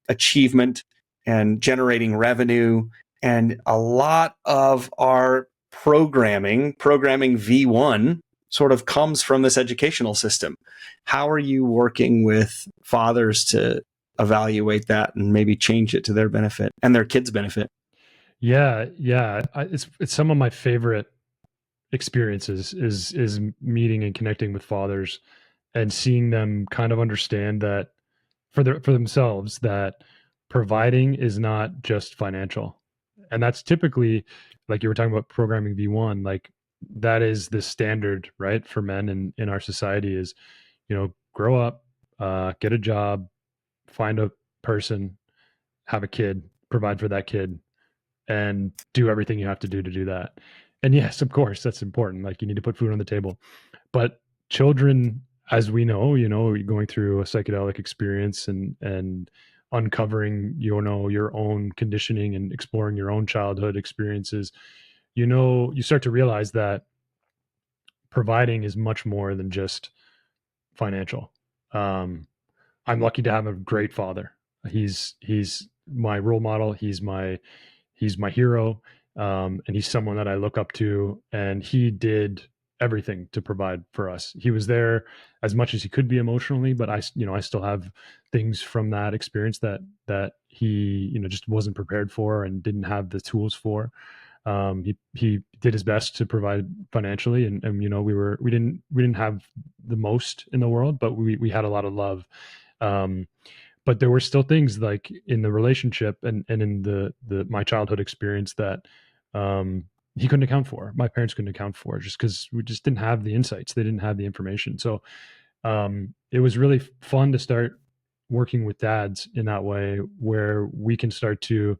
achievement and generating revenue. And a lot of our programming V1 sort of comes from this educational system. How are you working with fathers to evaluate that and maybe change it to their benefit and their kids' benefit? Yeah. It's some of my favorite experiences is meeting and connecting with fathers and seeing them kind of understand that for themselves, that providing is not just financial. And that's typically, like you were talking about programming V1, like that is the standard, right, for men in our society is, grow up, get a job, find a person, have a kid, provide for that kid, and do everything you have to do that. And yes, of course, that's important. Like you need to put food on the table. But children, as we know, going through a psychedelic experience and uncovering, your own conditioning and exploring your own childhood experiences, you start to realize that providing is much more than just financial. I'm lucky to have a great father. He's my role model. He's my hero. And he's someone that I look up to, and he did everything to provide for us. He was there as much as he could be emotionally, but I still have things from that experience that he, just wasn't prepared for and didn't have the tools for. He did his best to provide financially, and we didn't have the most in the world, but we had a lot of love. But there were still things like in the relationship and in the my childhood experience that he couldn't account for. My parents couldn't account for, just because we just didn't have the insights. They didn't have the information. So it was really fun to start working with dads in that way, where we can start to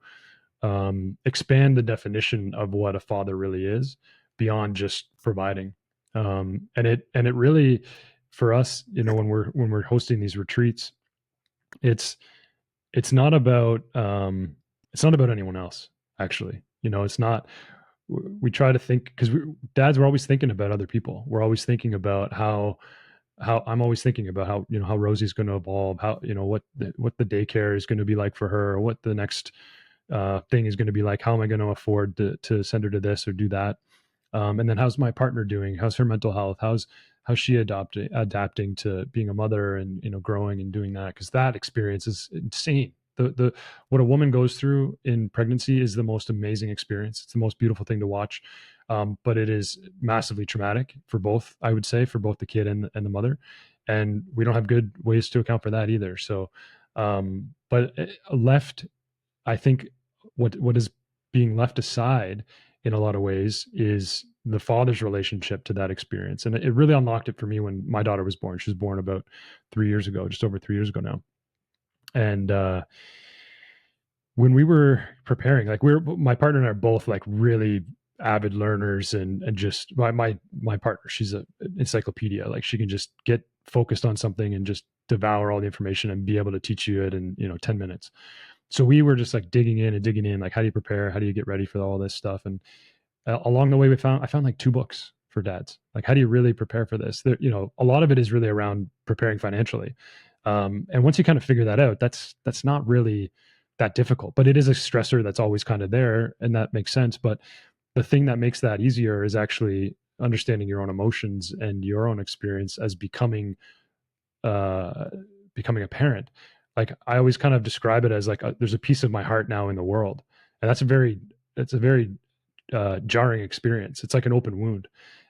expand the definition of what a father really is beyond just providing. And it really, for us, when we're hosting these retreats, it's it's not about anyone else, actually. It's not. We try to think, because dads, we're always thinking about other people. We're always thinking about how I'm always thinking about how Rosie's going to evolve, how what the daycare is going to be like for her, or what the next thing is going to be like. How am I going to afford to send her to this or do that? And then how's my partner doing? How's her mental health? How's she adapting to being a mother and growing and doing that? Because that experience is insane. The what a woman goes through in pregnancy is the most amazing experience. It's the most beautiful thing to watch, but it is massively traumatic for both. I would say, for both the kid and the mother, and we don't have good ways to account for that either. So, but left, I think what is being left aside in a lot of ways is the father's relationship to that experience. And it really unlocked it for me when my daughter was born. She was born about 3 years ago, just over 3 years ago now. And when we were preparing, like my partner and I are both like really avid learners, and just my partner, she's an encyclopedia. Like, she can just get focused on something and just devour all the information and be able to teach you it in 10 minutes. So we were just like digging in, like, how do you prepare? How do you get ready for all this stuff? And along the way, I found like 2 books for dads. Like, how do you really prepare for this? There, a lot of it is really around preparing financially. And once you kind of figure that out, that's not really that difficult, but it is a stressor that's always kind of there, and that makes sense. But the thing that makes that easier is actually understanding your own emotions and your own experience as becoming a parent. Like, I always kind of describe it as like there's a piece of my heart now in the world, and it's a very jarring experience. It's like an open wound,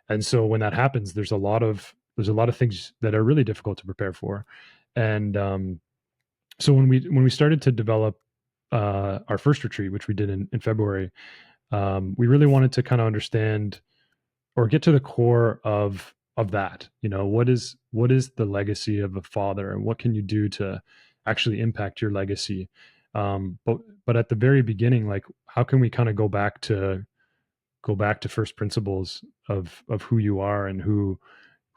and so when that happens, there's a lot of things that are really difficult to prepare for. And so when we started to develop our first retreat, which we did in February, we really wanted to kind of understand or get to the core of that. What is the legacy of a father, and what can you do to actually impact your legacy? But at the very beginning, like, how can we kind of go back to first principles of who you are, and who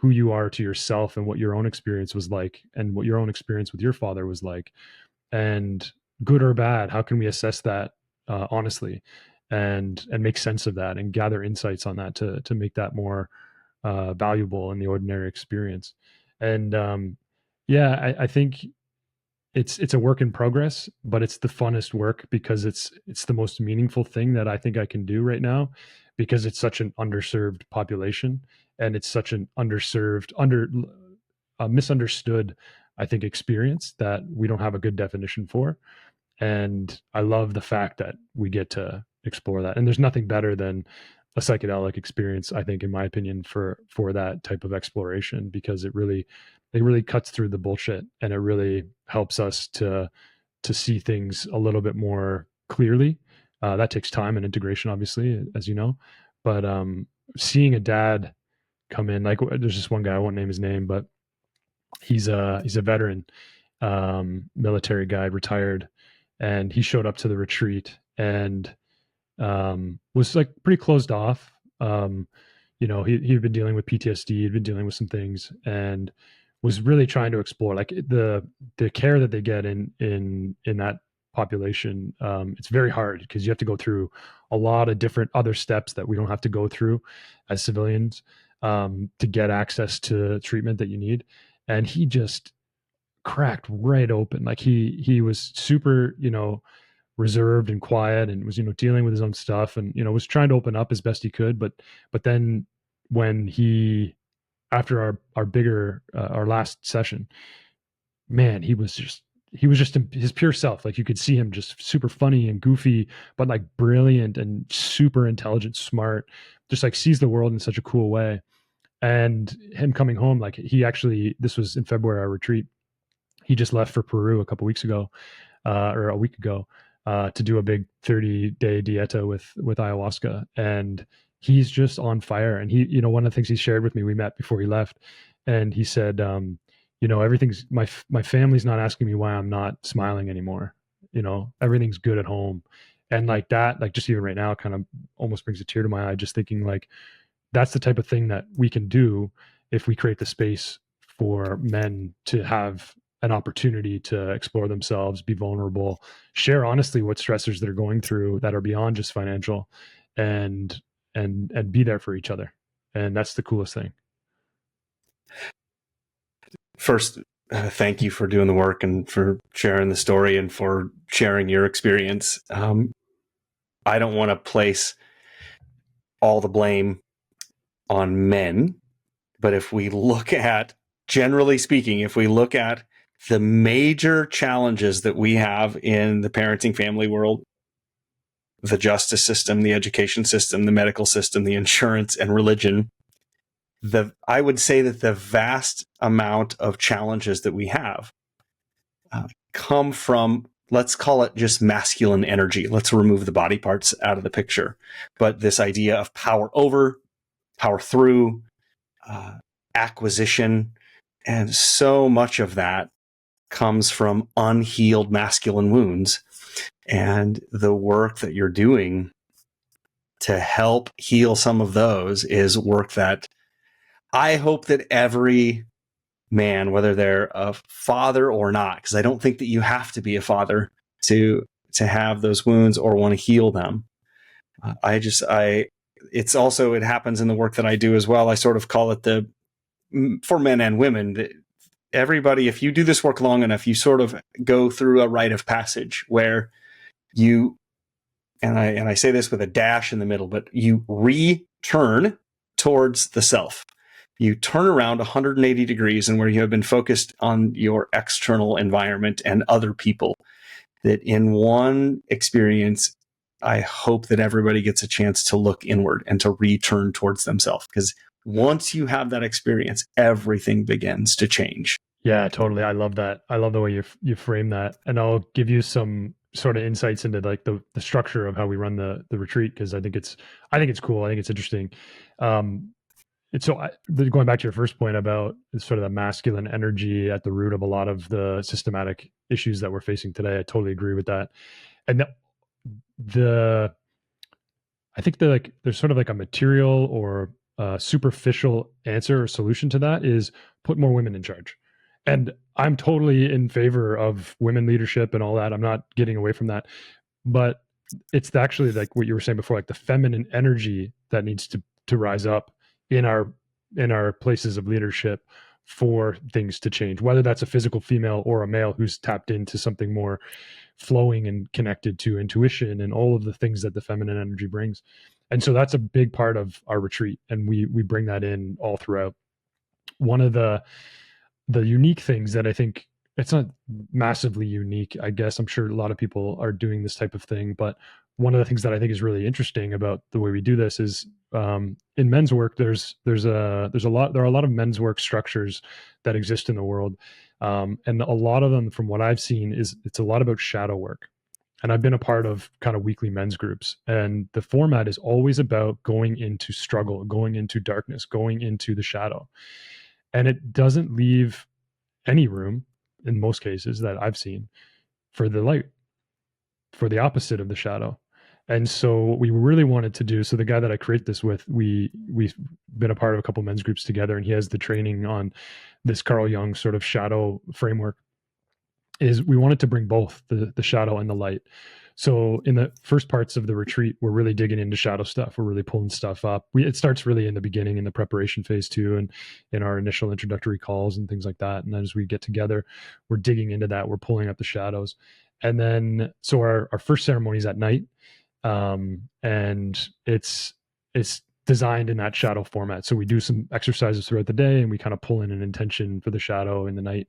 you are to yourself, and what your own experience was like, and what your own experience with your father was like, and good or bad, how can we assess that honestly, and make sense of that, and gather insights on that to make that more valuable in the ordinary experience. And yeah, I think it's a work in progress, but it's the funnest work, because it's the most meaningful thing that I think I can do right now, because it's such an underserved population, and it's such an misunderstood, I think, experience that we don't have a good definition for. And I love the fact that we get to explore that. And there's nothing better than a psychedelic experience, I think, in my opinion, for that type of exploration, because it really cuts through the bullshit, and it really helps us to see things a little bit more clearly. That takes time and integration, obviously, as you know. But seeing a dad come in, like, there's just one guy, I won't name his name, but he's a veteran, military guy, retired, and he showed up to the retreat, and was like pretty closed off. He'd been dealing with PTSD, he'd been dealing with some things, and was really trying to explore like the care that they get in that population. It's very hard, because you have to go through a lot of different other steps that we don't have to go through as civilians, to get access to treatment that you need. And he just cracked right open. Like, he was super, reserved and quiet, and was, dealing with his own stuff, and, was trying to open up as best he could, but then when after our last session, man, he was just his pure self. Like you could see him just super funny and goofy, but like brilliant and super intelligent, smart, just like sees the world in such a cool way. And him coming home, like this was in February, our retreat. He just left for Peru a couple weeks ago, or a week ago, to do a big 30-day dieta with ayahuasca. And he's just on fire. And one of the things he shared with me, we met before he left, and he said, everything's my family's not asking me why I'm not smiling anymore. Everything's good at home. And like that, like just even right now, kind of almost brings a tear to my eye, just thinking like, that's the type of thing that we can do if we create the space for men to have an opportunity to explore themselves, be vulnerable, share honestly what stressors they're going through that are beyond just financial, and be there for each other. And that's the coolest thing. First, thank you for doing the work and for sharing the story and for sharing your experience. I don't want to place all the blame on men, but if we look at, generally speaking, if we look at the major challenges that we have in the parenting family world, the justice system, the education system, the medical system, the insurance, and religion, I would say that the vast amount of challenges that we have come from, let's call it just masculine energy. Let's remove the body parts out of the picture. But this idea of power over, power through, acquisition, and so much of that comes from unhealed masculine wounds. And the work that you're doing to help heal some of those is work that I hope that every man, whether they're a father or not, because I don't think that you have to be a father to have those wounds or want to heal them. It happens in the work that I do as well. I sort of call it for men and women, everybody, if you do this work long enough, you sort of go through a rite of passage where and I say this with a dash in the middle, but you return towards the self. You turn around 180 degrees and where you have been focused on your external environment and other people. That in one experience, I hope that everybody gets a chance to look inward and to return towards themselves. Because once you have that experience, everything begins to change. Yeah, totally. I love that. I love the way you frame that. And I'll give you some sort of insights into like the structure of how we run the retreat, because I think it's cool. I think it's interesting. Going back to your first point about sort of the masculine energy at the root of a lot of the systematic issues that we're facing today, I totally agree with that. And I think there's sort of like a material or superficial answer or solution to that is put more women in charge. And I'm totally in favor of women leadership and all that. I'm not getting away from that. But it's actually like what you were saying before, like the feminine energy that needs to rise up in our places of leadership for things to change, whether that's a physical female or a male who's tapped into something more flowing and connected to intuition and all of the things that the feminine energy brings. And so that's a big part of our retreat. And we bring that in all throughout. One of the unique things that I think, it's not massively unique, I guess. I'm sure a lot of people are doing this type of thing, but one of the things that I think is really interesting about the way we do this is in men's work, there are a lot of men's work structures that exist in the world. And a lot of them, from what I've seen, it's a lot about shadow work. And I've been a part of kind of weekly men's groups, and the format is always about going into struggle, going into darkness, going into the shadow. And it doesn't leave any room, in most cases that I've seen, for the light, for the opposite of the shadow. And so what we really wanted to do, so the guy that I create this with, we've been a part of a couple men's groups together, and he has the training on this Carl Jung sort of shadow framework, is we wanted to bring both the shadow and the light. So in the first parts of the retreat, we're really digging into shadow stuff. We're really pulling stuff up. It starts really in the beginning, in the preparation phase too, and in our initial introductory calls and things like that. And then as we get together, we're digging into that. We're pulling up the shadows. And then, so our first ceremony is at night. And it's designed in that shadow format. So we do some exercises throughout the day, and we kind of pull in an intention for the shadow in the night.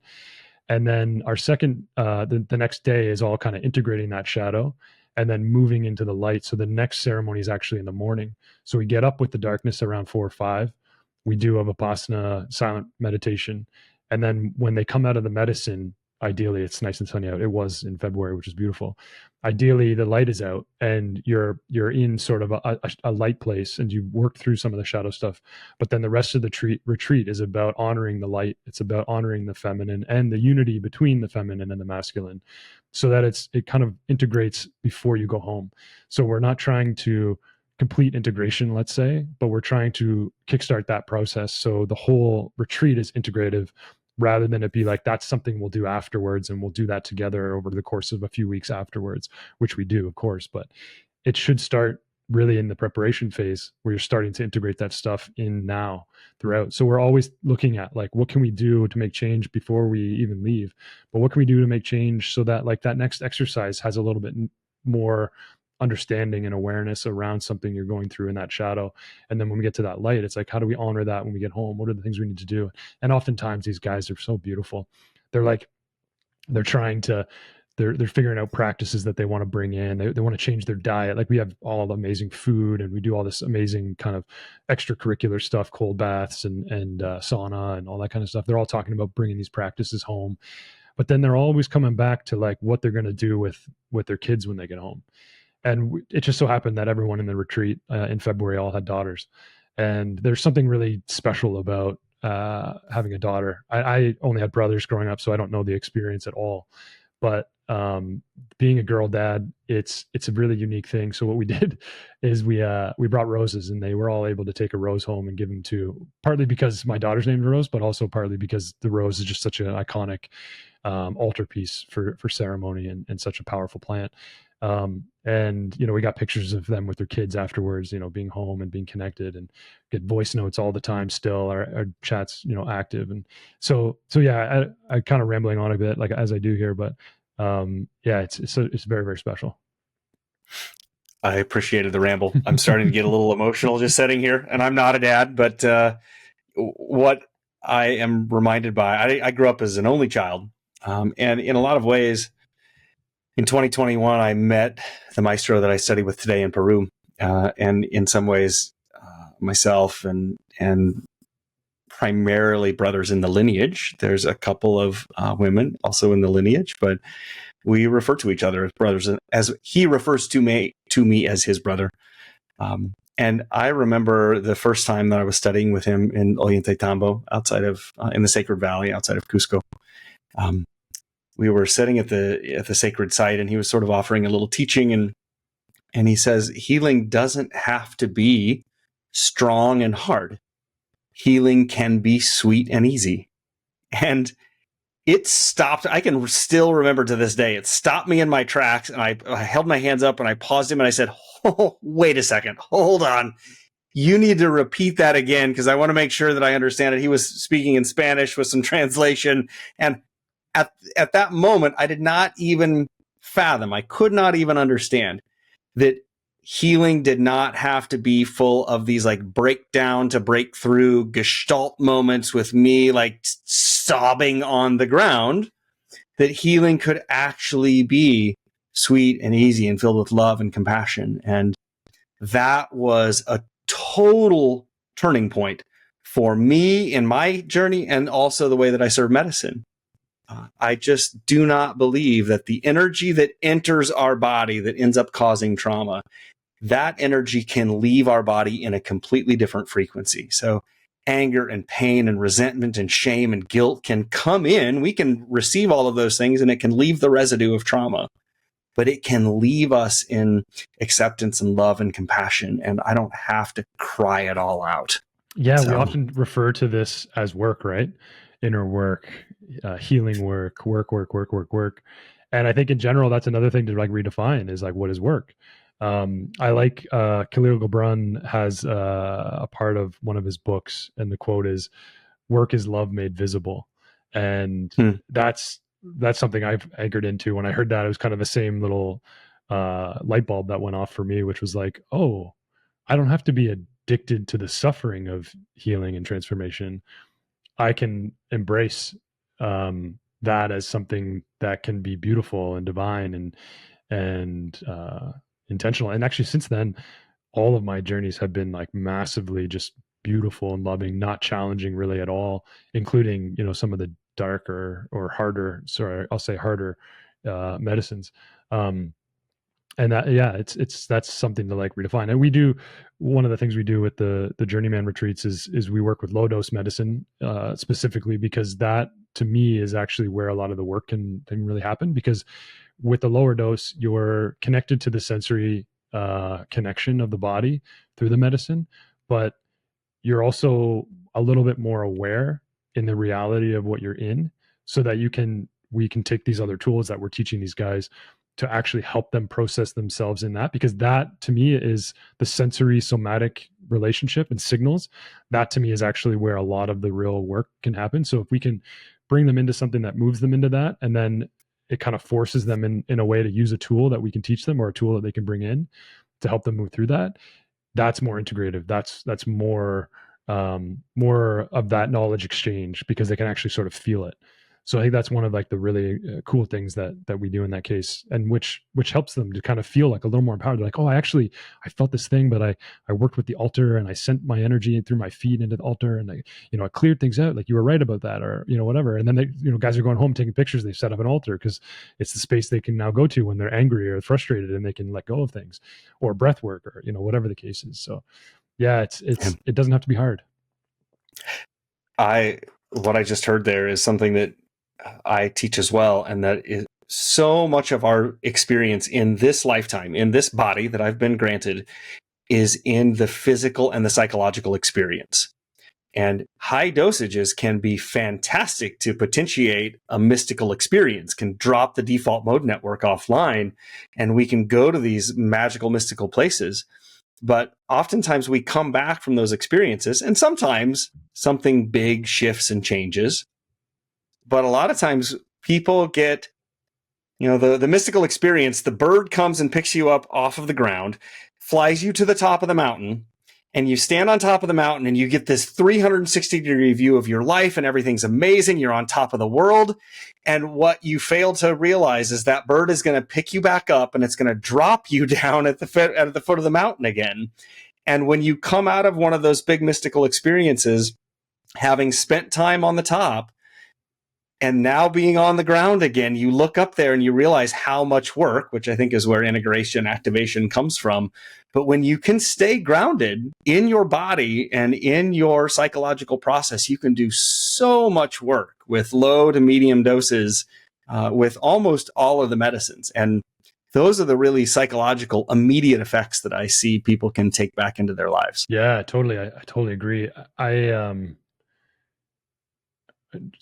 And then our second, the next day is all kind of integrating that shadow and then moving into the light. So the next ceremony is actually in the morning. So we get up with the darkness around 4 or 5. We do a Vipassana silent meditation. And then when they come out of the medicine, ideally it's nice and sunny out. It was in February, which is beautiful. Ideally the light is out and you're in sort of a light place, and you work through some of the shadow stuff. But then the rest of the retreat is about honoring the light. It's about honoring the feminine and the unity between the feminine and the masculine, so that it kind of integrates before you go home. So we're not trying to complete integration, let's say, but we're trying to kickstart that process. So the whole retreat is integrative, rather than it be like, that's something we'll do afterwards and we'll do that together over the course of a few weeks afterwards, which we do, of course. But it should start really in the preparation phase, where you're starting to integrate that stuff in now throughout. So we're always looking at like, what can we do to make change before we even leave? But what can we do to make change so that like that next exercise has a little bit more understanding and awareness around something you're going through in that shadow. And then when we get to that light, it's like, how do we honor that when we get home? What are the things we need to do? And oftentimes these guys are so beautiful. They're trying to, they're figuring out practices that they want to bring in. They want to change their diet. Like we have all the amazing food, and we do all this amazing kind of extracurricular stuff, cold baths and sauna and all that kind of stuff. They're all talking about bringing these practices home, but then they're always coming back to like what they're going to do with their kids when they get home. And it just so happened that everyone in the retreat in February all had daughters. And there's something really special about having a daughter. I only had brothers growing up, so I don't know the experience at all. But being a girl dad, it's a really unique thing. So what we did is we brought roses, and they were all able to take a rose home and give them to, partly because my daughter's named Rose, but also partly because the rose is just such an iconic altarpiece for ceremony and such a powerful plant. And we got pictures of them with their kids afterwards, being home and being connected, and get voice notes all the time still. Our chats active. And so yeah, I kind of rambling on a bit, like as I do here, but yeah, it's very, very special. I appreciated the ramble. I'm starting to get a little emotional just sitting here, and I'm not a dad, but what I am reminded by, I grew up as an only child, and in a lot of ways, in 2021, I met the maestro that I study with today in Peru, and in some ways, myself and primarily brothers in the lineage. There's a couple of women also in the lineage, but we refer to each other as brothers, as he refers to me as his brother. And I remember the first time that I was studying with him in Ollantaytambo, outside of in the Sacred Valley, outside of Cusco. We were sitting at the sacred site, and he was sort of offering a little teaching, and he says, healing doesn't have to be strong and hard. Healing can be sweet and easy. And it stopped. I can still remember to this day, it stopped me in my tracks, and I held my hands up and I paused him and I said, oh, wait a second, hold on. You need to repeat that again, because I want to make sure that I understand it. He was speaking in Spanish with some translation, and at that moment, I did not even fathom, I could not even understand that healing did not have to be full of these like breakdown to breakthrough gestalt moments with me like sobbing on the ground, that healing could actually be sweet and easy and filled with love and compassion. And that was a total turning point for me in my journey, and also the way that I serve medicine. I just do not believe that the energy that enters our body that ends up causing trauma, that energy can leave our body in a completely different frequency. So anger and pain and resentment and shame and guilt can come in. We can receive all of those things, and it can leave the residue of trauma, but it can leave us in acceptance and love and compassion. And I don't have to cry it all out. Yeah, we often refer to this as work, right? Inner work, healing work. And I think in general, that's another thing to like redefine, is like, what is work? I like Khalil Gibran has a part of one of his books, and the quote is, "Work is love made visible," and that's something I've anchored into. When I heard that, it was kind of the same little light bulb that went off for me, which was like, oh, I don't have to be a addicted to the suffering of healing and transformation, I can embrace that as something that can be beautiful and divine and intentional. And actually, since then, all of my journeys have been like massively just beautiful and loving, not challenging really at all, including, you know, some of the darker or harder, sorry, I'll say harder medicines. And that, yeah, that's something to like redefine. And we do, one of the things we do with the journeyman retreats is we work with low dose medicine, specifically because that to me is actually where a lot of the work can really happen, because with the lower dose, you're connected to the sensory connection of the body through the medicine, but you're also a little bit more aware in the reality of what you're in, so that we can take these other tools that we're teaching these guys to actually help them process themselves in that, because that to me is the sensory somatic relationship and signals. That to me is actually where a lot of the real work can happen. So if we can bring them into something that moves them into that, and then it kind of forces them in a way to use a tool that we can teach them, or a tool that they can bring in to help them move through that, that's more integrative. That's more more of that knowledge exchange, because they can actually sort of feel it. So I think that's one of like the really cool things that we do in that case, and which helps them to kind of feel like a little more empowered. They're like, oh, I felt this thing, but I worked with the altar and I sent my energy through my feet into the altar, and I cleared things out. Like, you were right about that, or whatever. And then they, guys are going home taking pictures. They set up an altar because it's the space they can now go to when they're angry or frustrated, and they can let go of things, or breath work, or whatever the case is. So yeah, it doesn't have to be hard. What I just heard there is something that I teach as well, and that is so much of our experience in this lifetime, in this body that I've been granted, is in the physical and the psychological experience. And high dosages can be fantastic to potentiate a mystical experience, can drop the default mode network offline, and we can go to these magical, mystical places. But oftentimes we come back from those experiences, and sometimes something big shifts and changes. But a lot of times people get, the mystical experience, the bird comes and picks you up off of the ground, flies you to the top of the mountain, and you stand on top of the mountain and you get this 360-degree view of your life, and everything's amazing. You're on top of the world. And what you fail to realize is that bird is going to pick you back up, and it's going to drop you down at the foot of the mountain again. And when you come out of one of those big mystical experiences, having spent time on the top, and now being on the ground again, you look up there and you realize how much work, which I think is where integration activation comes from. But when you can stay grounded in your body and in your psychological process, you can do so much work with low to medium doses with almost all of the medicines. And those are the really psychological immediate effects that I see people can take back into their lives. Yeah, totally. I totally agree.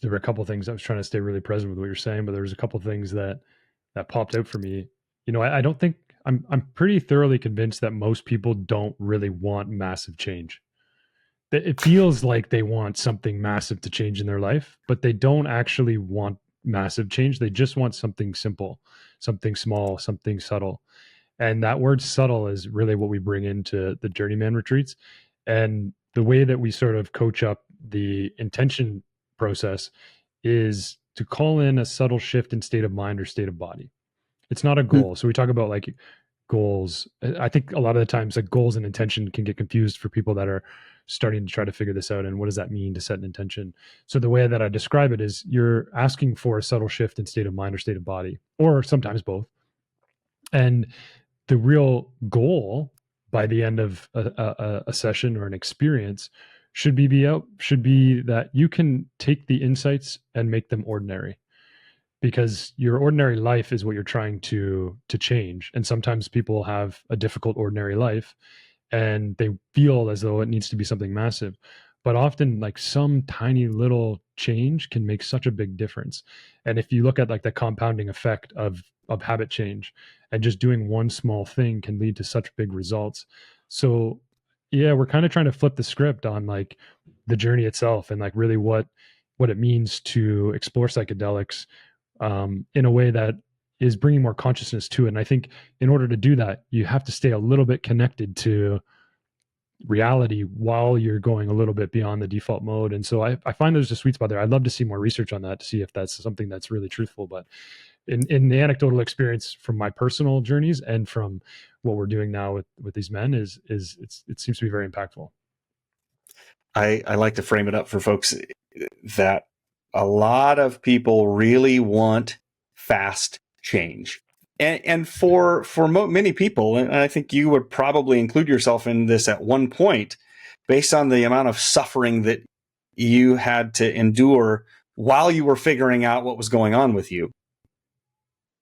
There were a couple of things. I was trying to stay really present with what you're saying, but there was a couple of things that popped out for me. I don't think I'm pretty thoroughly convinced that most people don't really want massive change. It feels like they want something massive to change in their life, but they don't actually want massive change. They just want something simple, something small, something subtle. And that word subtle is really what we bring into the journeyman retreats. And the way that we sort of coach up the intention process is to call in a subtle shift in state of mind or state of body. It's not a goal. So we talk about like goals. I think a lot of the times like goals and intention can get confused for people that are starting to try to figure this out. And what does that mean to set an intention? So the way that I describe it is you're asking for a subtle shift in state of mind or state of body, or sometimes both. And the real goal by the end of a session or an experience should be that you can take the insights and make them ordinary, because your ordinary life is what you're trying to change. And sometimes people have a difficult ordinary life and they feel as though it needs to be something massive, but often like some tiny little change can make such a big difference. And if you look at like the compounding effect of habit change, and just doing one small thing can lead to such big results. So yeah, we're kind of trying to flip the script on like the journey itself, and like really what it means to explore psychedelics in a way that is bringing more consciousness to it. And I think in order to do that, you have to stay a little bit connected to reality while you're going a little bit beyond the default mode. And so I find there's a sweet spot there. I'd love to see more research on that to see if that's something that's really truthful. But in the anecdotal experience from my personal journeys and from what we're doing now with these men it seems to be very impactful. I like to frame it up for folks that a lot of people really want fast change. And for many people, and I think you would probably include yourself in this at one point, based on the amount of suffering that you had to endure while you were figuring out what was going on with you,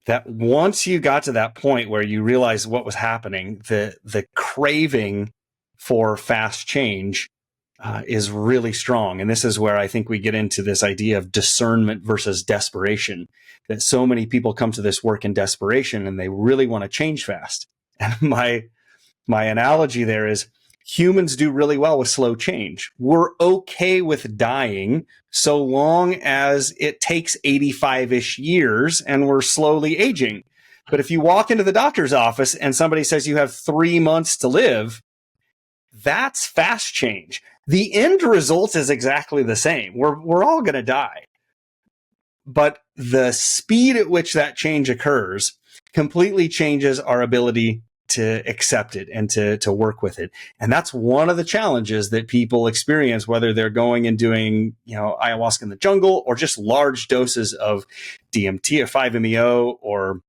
that once you got to that point where you realized what was happening, the craving for fast change is really strong. And this is where I think we get into this idea of discernment versus desperation, that so many people come to this work in desperation and they really want to change fast. And my analogy there is humans do really well with slow change. We're okay with dying so long as it takes 85-ish years and we're slowly aging. But if you walk into the doctor's office and somebody says you have 3 months to live, that's fast change. The end result is exactly the same. We're all going to die. But the speed at which that change occurs completely changes our ability to accept it and to work with it. And that's one of the challenges that people experience, whether they're going and doing, ayahuasca in the jungle or just large doses of DMT or 5-MeO or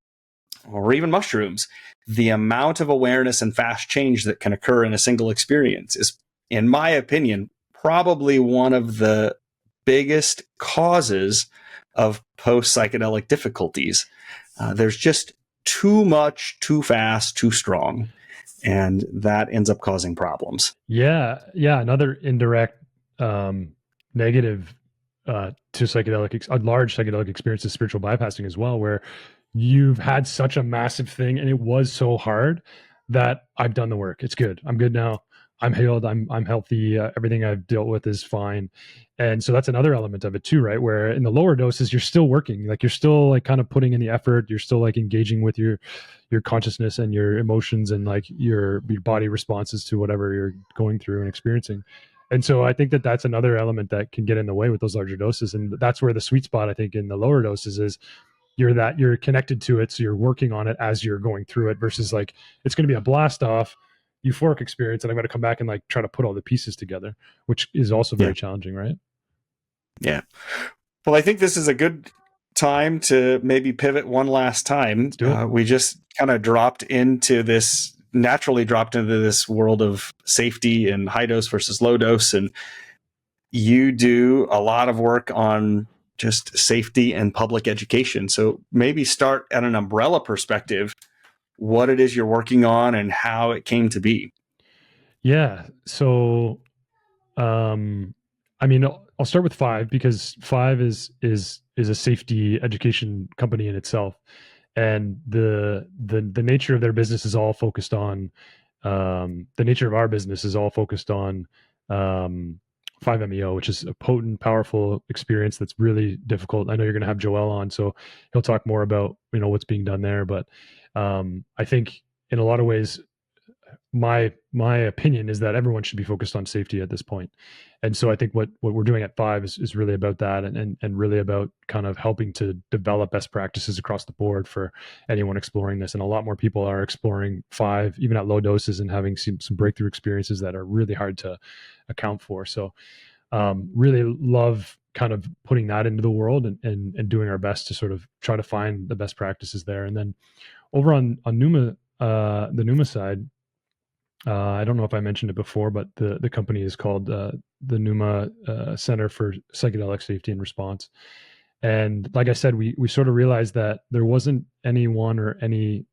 even mushrooms. The amount of awareness and fast change that can occur in a single experience is, in my opinion, probably one of the biggest causes of post-psychedelic difficulties. There's just too much, too fast, too strong, and that ends up causing problems. Yeah. Another indirect negative to a large psychedelic experience is spiritual bypassing as well, where you've had such a massive thing and it was so hard that I've done the work. It's good. I'm good now. I'm healed. I'm healthy. Everything I've dealt with is fine. And so that's another element of it too, right? Where in the lower doses, you're still working, like you're still like kind of putting in the effort. You're still like engaging with your consciousness and your emotions and like your body responses to whatever you're going through and experiencing. And so I think that that's another element that can get in the way with those larger doses. And that's where the sweet spot, I think, in the lower doses is you're connected to it. So you're working on it as you're going through it versus like, it's going to be a blast off euphoric experience. And I'm going to come back and like try to put all the pieces together, which is also very challenging. Right. Yeah. Well, I think this is a good time to maybe pivot one last time. We just kind of naturally dropped into this world of safety and high dose versus low dose. And you do a lot of work on just safety and public education. So maybe start at an umbrella perspective, what it is you're working on and how it came to be. Yeah. So, I'll start with Five because Five is a safety education company in itself, and the nature of their business is all focused on. The nature of our business is all focused on 5-MeO, which is a potent, powerful experience that's really difficult. I know you're going to have Joel on, so he'll talk more about what's being done there. But I think in a lot of ways, my opinion is that everyone should be focused on safety at this point. And so I think what we're doing at Five is really about that and really about kind of helping to develop best practices across the board for anyone exploring this. And a lot more people are exploring Five, even at low doses, and having some breakthrough experiences that are really hard to account for. So really love kind of putting that into the world and doing our best to sort of try to find the best practices there. And then over on Numa, the Numa side, I don't know if I mentioned it before, but the company is called the Numa Center for Psychedelic Safety and Response. And like I said, we sort of realized that there wasn't anyone or any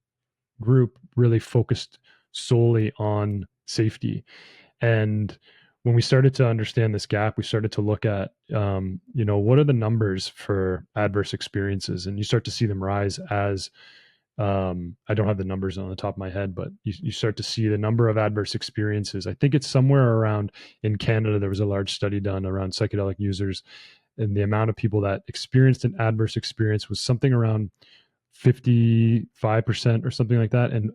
group really focused solely on safety. And when we started to understand this gap, we started to look at, what are the numbers for adverse experiences? And you start to see them rise as I don't have the numbers on the top of my head, but you start to see the number of adverse experiences. I think it's somewhere around, in Canada, there was a large study done around psychedelic users, and the amount of people that experienced an adverse experience was something around 55% or something like that. And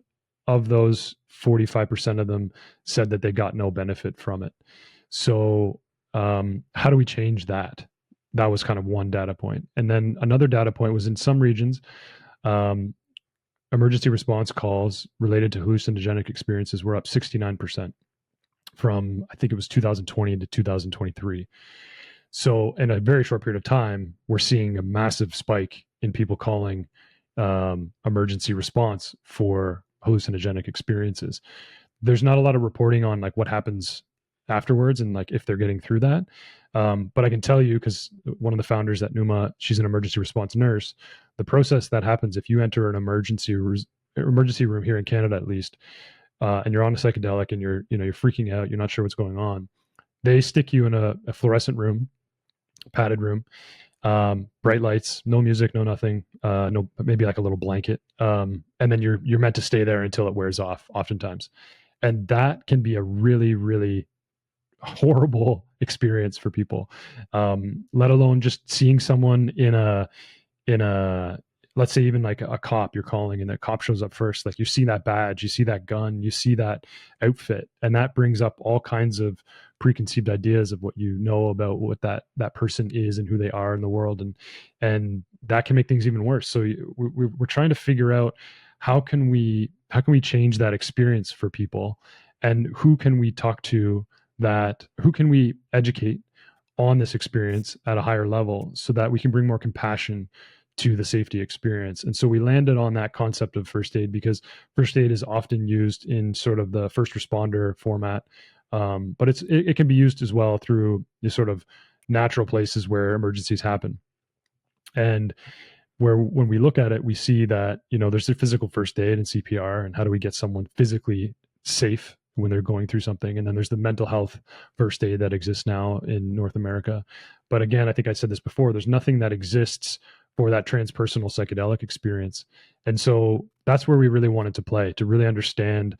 of those, 45% of them said that they got no benefit from it. So how do we change that? That was kind of one data point. And then another data point was in some regions, emergency response calls related to hallucinogenic experiences were up 69% from, I think it was 2020 to 2023. So in a very short period of time, we're seeing a massive spike in people calling emergency response for hallucinogenic experiences. There's not a lot of reporting on like what happens afterwards and like if they're getting through that. But I can tell you, because one of the founders at Numa, she's an emergency response nurse. The process that happens if you enter an emergency room here in Canada, at least, and you're on a psychedelic and you're freaking out, you're not sure what's going on. They stick you in a fluorescent room, padded room, bright lights, no music, no nothing, no, maybe like a little blanket, and then you're meant to stay there until it wears off, oftentimes, and that can be a really, really horrible experience for people. Let alone just seeing someone in a let's say even like a cop you're calling and that cop shows up first, like you see that badge, you see that gun, you see that outfit, and that brings up all kinds of preconceived ideas of what you know about what that person is and who they are in the world, and that can make things even worse. So we're trying to figure out how can we change that experience for people, and who can we talk to, who can we educate on this experience at a higher level so that we can bring more compassion to the safety experience. And so we landed on that concept of first aid because first aid is often used in sort of the first responder format, but it can be used as well through the sort of natural places where emergencies happen. And when we look at it, we see that, there's the physical first aid and CPR, and how do we get someone physically safe when they're going through something. And then there's the mental health first aid that exists now in North America. But again, I think I said this before, there's nothing that exists for that transpersonal psychedelic experience. And so that's where we really wanted to play, to really understand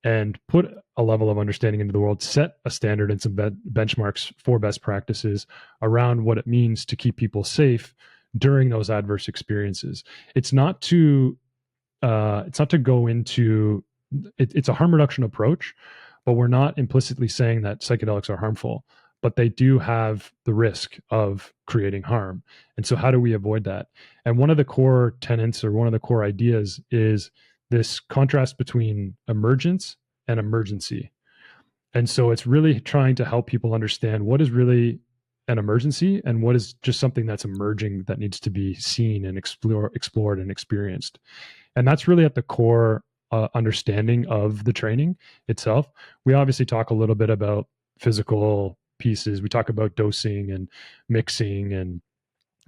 and put a level of understanding into the world, set a standard and some benchmarks for best practices around what it means to keep people safe during those adverse experiences. It's not to go into it's a harm reduction approach, but we're not implicitly saying that psychedelics are harmful, but they do have the risk of creating harm. And so how do we avoid that? And one of the core tenets, or one of the core ideas, is this contrast between emergence and emergency. And so it's really trying to help people understand what is really an emergency and what is just something that's emerging that needs to be seen and explored and experienced. And that's really at the core understanding of the training itself. We obviously talk a little bit about physical pieces. We talk about dosing and mixing and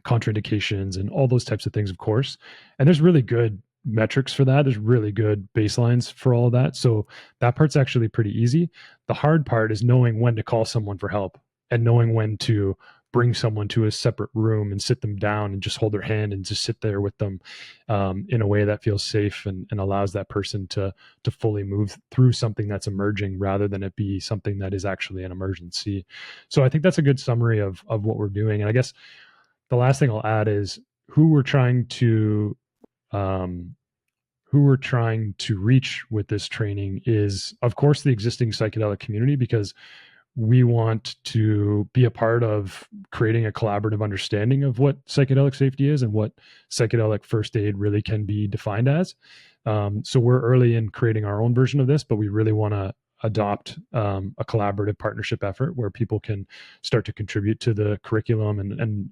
contraindications and all those types of things, of course. And there's really good metrics for that. There's really good baselines for all of that. So that part's actually pretty easy. The hard part is knowing when to call someone for help and knowing when to bring someone to a separate room and sit them down and just hold their hand and just sit there with them in a way that feels safe and allows that person to fully move through something that's emerging rather than it be something that is actually an emergency. So I think that's a good summary of what we're doing. And I guess the last thing I'll add is who we're trying to reach with this training is, of course, the existing psychedelic community, because we want to be a part of creating a collaborative understanding of what psychedelic safety is and what psychedelic first aid really can be defined as. So we're early in creating our own version of this, but we really want to adopt a collaborative partnership effort where people can start to contribute to the curriculum and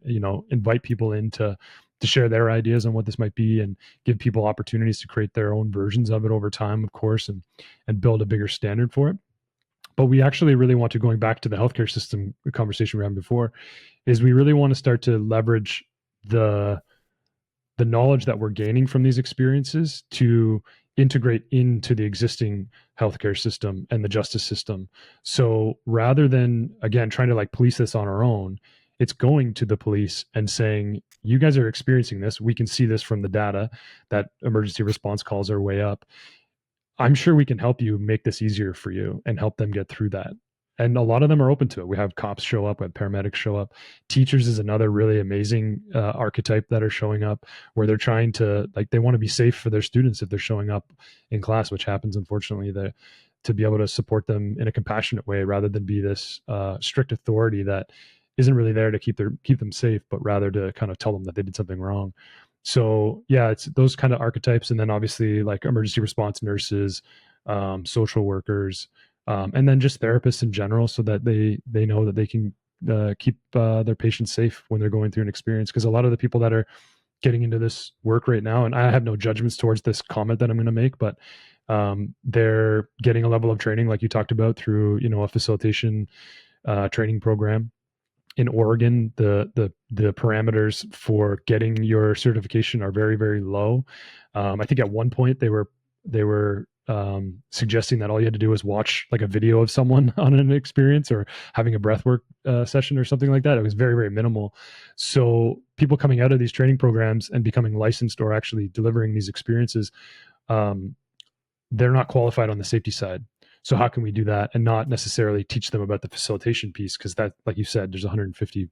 invite people in to share their ideas on what this might be, and give people opportunities to create their own versions of it over time, of course, and build a bigger standard for it. But we actually really want to, going back to the healthcare system conversation we had before, is we really want to start to leverage the knowledge that we're gaining from these experiences to integrate into the existing healthcare system and the justice system. So rather than, again, trying to like police this on our own, it's going to the police and saying, you guys are experiencing this. We can see this from the data that emergency response calls are way up. I'm sure we can help you make this easier for you and help them get through that. and a lot of them are open to it. We have cops show up, we have paramedics show up. Teachers is another really amazing archetype that are showing up, where they're trying to, like, they want to be safe for their students if they're showing up in class, which happens, unfortunately, to be able to support them in a compassionate way rather than be this strict authority that isn't really there to keep them safe, but rather to kind of tell them that they did something wrong. So yeah, it's those kind of archetypes. And then obviously like emergency response nurses, social workers, and then just therapists in general, so that they know that they can keep their patients safe when they're going through an experience. Because a lot of the people that are getting into this work right now, and I have no judgments towards this comment that I'm going to make, but they're getting a level of training like you talked about through, you know, a facilitation training program. In Oregon, the parameters for getting your certification are very, very low. I think at one point they were suggesting that all you had to do was watch like a video of someone on an experience or having a breathwork session or something like that. It was very, very minimal. So people coming out of these training programs and becoming licensed or actually delivering these experiences, they're not qualified on the safety side. So how can we do that and not necessarily teach them about the facilitation piece? Because that, like you said, there's 150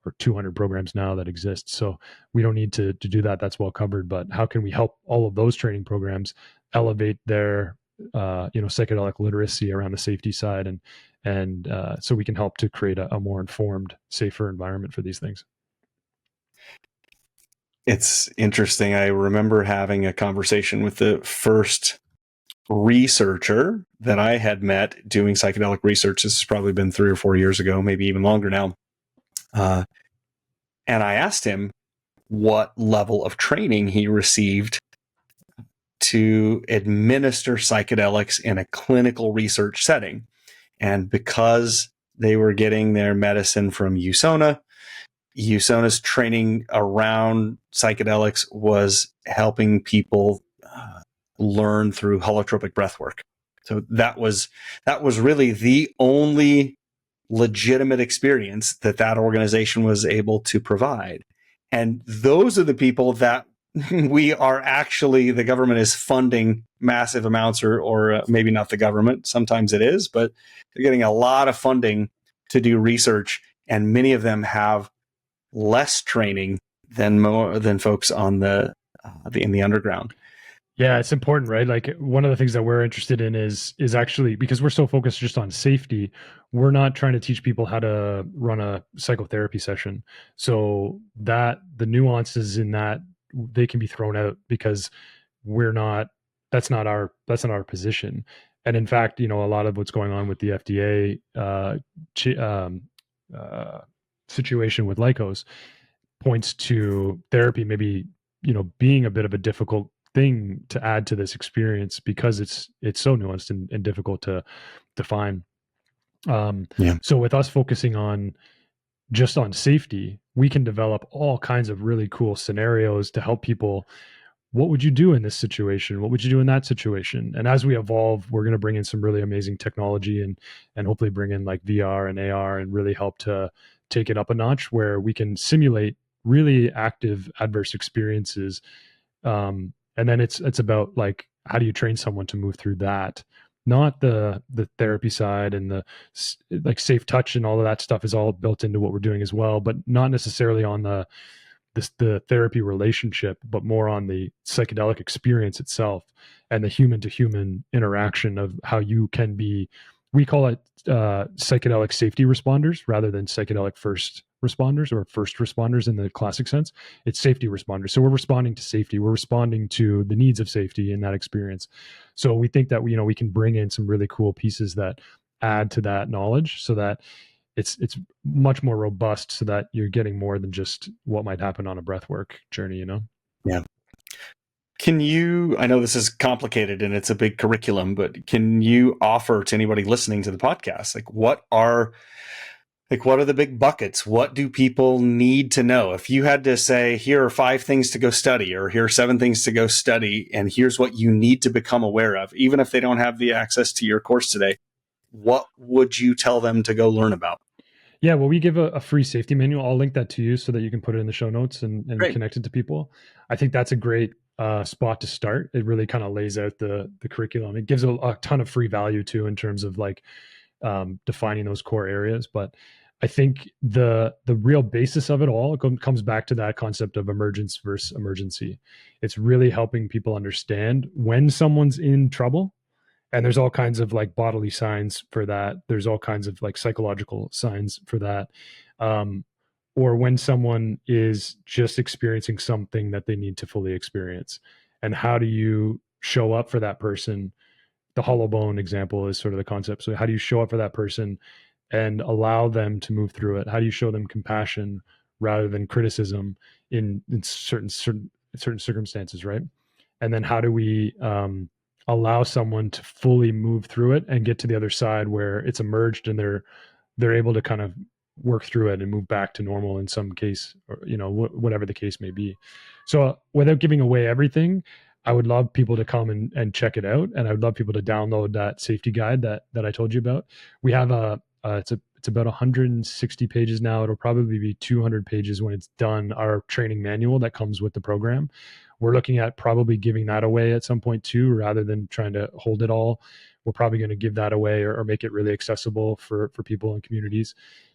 or 200 programs now that exist. So we don't need to do that. That's well covered. But how can we help all of those training programs elevate their psychedelic literacy around the safety side, and so we can help to create a more informed, safer environment for these things. It's interesting. I remember having a conversation with the first researcher that I had met doing psychedelic research. This has probably been 3 or 4 years ago, maybe even longer now. And I asked him what level of training he received to administer psychedelics in a clinical research setting. And because they were getting their medicine from USONA's training around psychedelics was helping people learn through holotropic breath work. So that was really the only legitimate experience that organization was able to provide. And those are the people that the government is funding massive amounts, or maybe not the government, sometimes it is, but they're getting a lot of funding to do research. And many of them have less training than folks on in the underground. Yeah, it's important, right? Like one of the things that we're interested in is actually, because we're so focused just on safety, we're not trying to teach people how to run a psychotherapy session. So that the nuances in that, they can be thrown out because that's not our position. And in fact, you know, a lot of what's going on with the FDA situation with Lycos points to therapy maybe, you know, being a bit of a difficult thing to add to this experience because it's so nuanced and difficult to define. So with us focusing on just on safety, we can develop all kinds of really cool scenarios to help people. What would you do in this situation? What would you do in that situation? And as we evolve, we're going to bring in some really amazing technology and hopefully bring in like VR and AR and really help to take it up a notch where we can simulate really active adverse experiences. And then it's about like, how do you train someone to move through that? Not the therapy side and the like safe touch and all of that stuff is all built into what we're doing as well, but not necessarily on the therapy relationship, but more on the psychedelic experience itself and the human to human interaction of how you can be. We call it psychedelic safety responders rather than psychedelic first responders or first responders in the classic sense. It's safety responders. So we're responding to safety. We're responding to the needs of safety in that experience. So we think that we can bring in some really cool pieces that add to that knowledge so that it's much more robust, so that you're getting more than just what might happen on a breathwork journey, you know? Yeah. I know this is complicated and it's a big curriculum, but can you offer to anybody listening to the podcast, what are the big buckets? What do people need to know? If you had to say, here are 5 things to go study, or here are 7 things to go study, and here's what you need to become aware of, even if they don't have the access to your course today, what would you tell them to go learn about? Yeah, well, we give a free safety manual. I'll link that to you so that you can put it in the show notes and connect it to people. I think that's a great spot to start. It really kind of lays out the curriculum. It gives a ton of free value too, in terms of like defining those core areas. But I think the real basis of it all comes back to that concept of emergence versus emergency. It's really helping people understand when someone's in trouble. And there's all kinds of like bodily signs for that. There's all kinds of like psychological signs for that. Or when someone is just experiencing something that they need to fully experience. And how do you show up for that person? The hollow bone example is sort of the concept. So how do you show up for that person and allow them to move through it? How do you show them compassion rather than criticism in certain circumstances, right? And then how do we allow someone to fully move through it and get to the other side where it's emerged and they're able to kind of work through it and move back to normal in some case, or whatever the case may be. So without giving away everything, I would love people to come and check it out, and I would love people to download that safety guide that I told you about. We have it's about 160 pages now. It'll probably be 200 pages when it's done. Our training manual that comes with the program. We're looking at probably giving that away at some point too, rather than trying to hold it all. We're probably going to give that away or make it really accessible for people in communities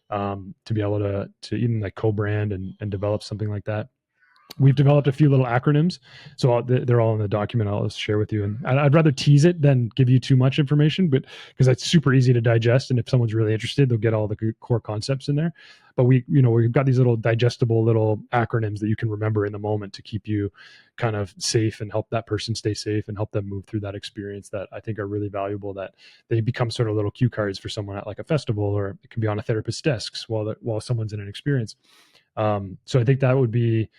to be able to even like co-brand and develop something like that. We've developed a few little acronyms, so they're all in the document I'll share with you. And I'd rather tease it than give you too much information, but because it's super easy to digest, and if someone's really interested, they'll get all the core concepts in there. But we've got these little digestible little acronyms that you can remember in the moment to keep you kind of safe and help that person stay safe and help them move through that experience that I think are really valuable. That they become sort of little cue cards for someone at like a festival, or it can be on a therapist's desks while someone's in an experience. So I think that would be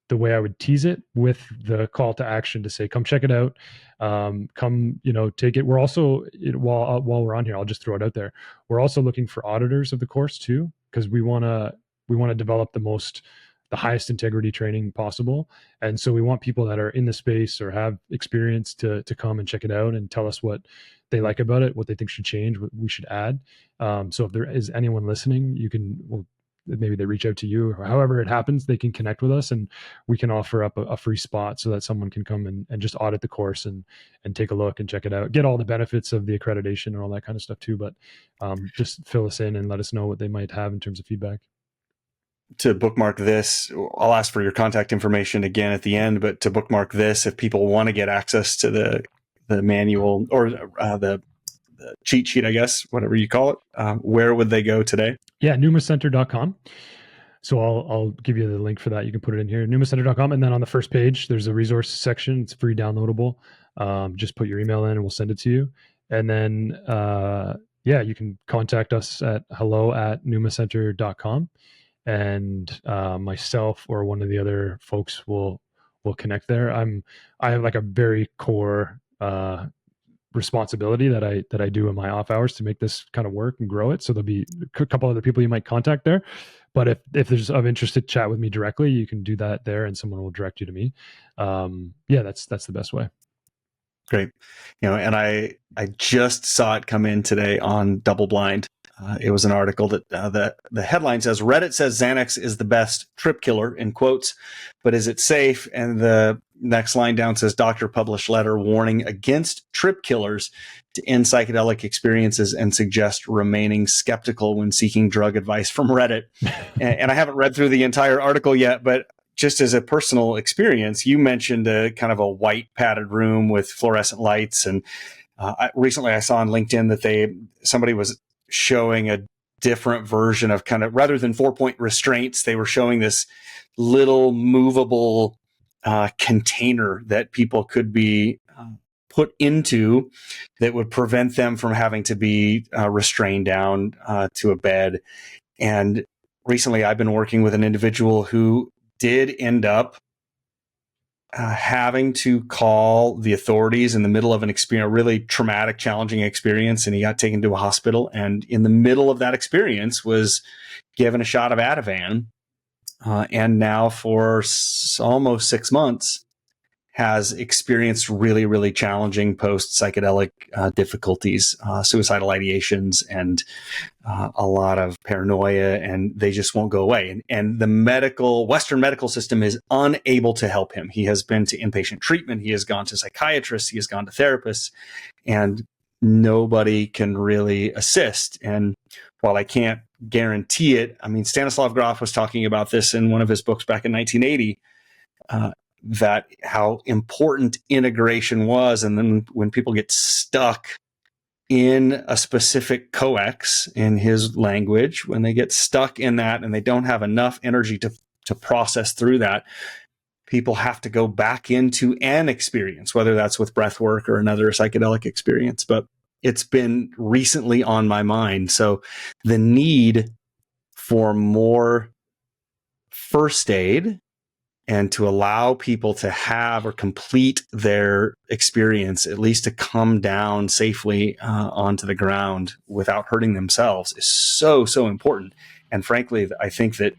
the way I would tease it, with the call to action to say, come check it out. Come, take it. We're also, while we're on here, I'll just throw it out there. We're also looking for auditors of the course too, because we want to develop the highest integrity training possible. And so we want people that are in the space or have experience to come and check it out and tell us what they like about it, what they think should change, what we should add. So if there is anyone listening, maybe they reach out to you, or however it happens, they can connect with us and we can offer up a free spot so that someone can come and just audit the course and take a look and check it out, get all the benefits of the accreditation and all that kind of stuff too. But just fill us in and let us know what they might have in terms of feedback. To bookmark this, I'll ask for your contact information again at the end, but to bookmark this, if people want to get access to the manual or the cheat sheet, I guess, whatever you call it, where would they go today? Yeah, pneumacenter.com. So I'll give you the link for that. You can put it in here, pneumacenter.com. And then on the first page, there's a resource section. It's free downloadable. Just put your email in and we'll send it to you. And then, you can contact us at hello@pneumacenter.com. And myself or one of the other folks will connect there. I have like a very core responsibility that I do in my off hours to make this kind of work and grow it. So there'll be a couple other people you might contact there, but if there's of interest to chat with me directly, you can do that there and someone will direct you to me. That's the best way. Great. And I just saw it come in today on Double Blind. It was an article that the headline says, Reddit says Xanax is the best trip killer, in quotes, but is it safe? And the next line down says, doctor published letter warning against trip killers to end psychedelic experiences and suggest remaining skeptical when seeking drug advice from Reddit. And I haven't read through the entire article yet, but just as a personal experience, you mentioned a kind of a white padded room with fluorescent lights. And recently I saw on LinkedIn that somebody was showing a different version of kind of, rather than 4-point restraints, they were showing this little movable container that people could be put into that would prevent them from having to be restrained down to a bed. And recently I've been working with an individual who did end up having to call the authorities in the middle of a really traumatic, challenging experience. And he got taken to a hospital, and in the middle of that experience was given a shot of Ativan. And now for almost 6 months has experienced really, really challenging post-psychedelic difficulties, suicidal ideations, and a lot of paranoia, and they just won't go away. And the Western medical system is unable to help him. He has been to inpatient treatment. He has gone to psychiatrists. He has gone to therapists. And nobody can really assist. And while I can't guarantee it, I mean, Stanislav Grof was talking about this in one of his books back in 1980, that how important integration was. And then when people get stuck in a specific coex in his language, when they get stuck in that and they don't have enough energy to process through that, people have to go back into an experience, whether that's with breath work or another psychedelic experience. But it's been recently on my mind. So the need for more first aid and to allow people to have or complete their experience, at least to come down safely onto the ground without hurting themselves, is so, so important. And frankly, I think that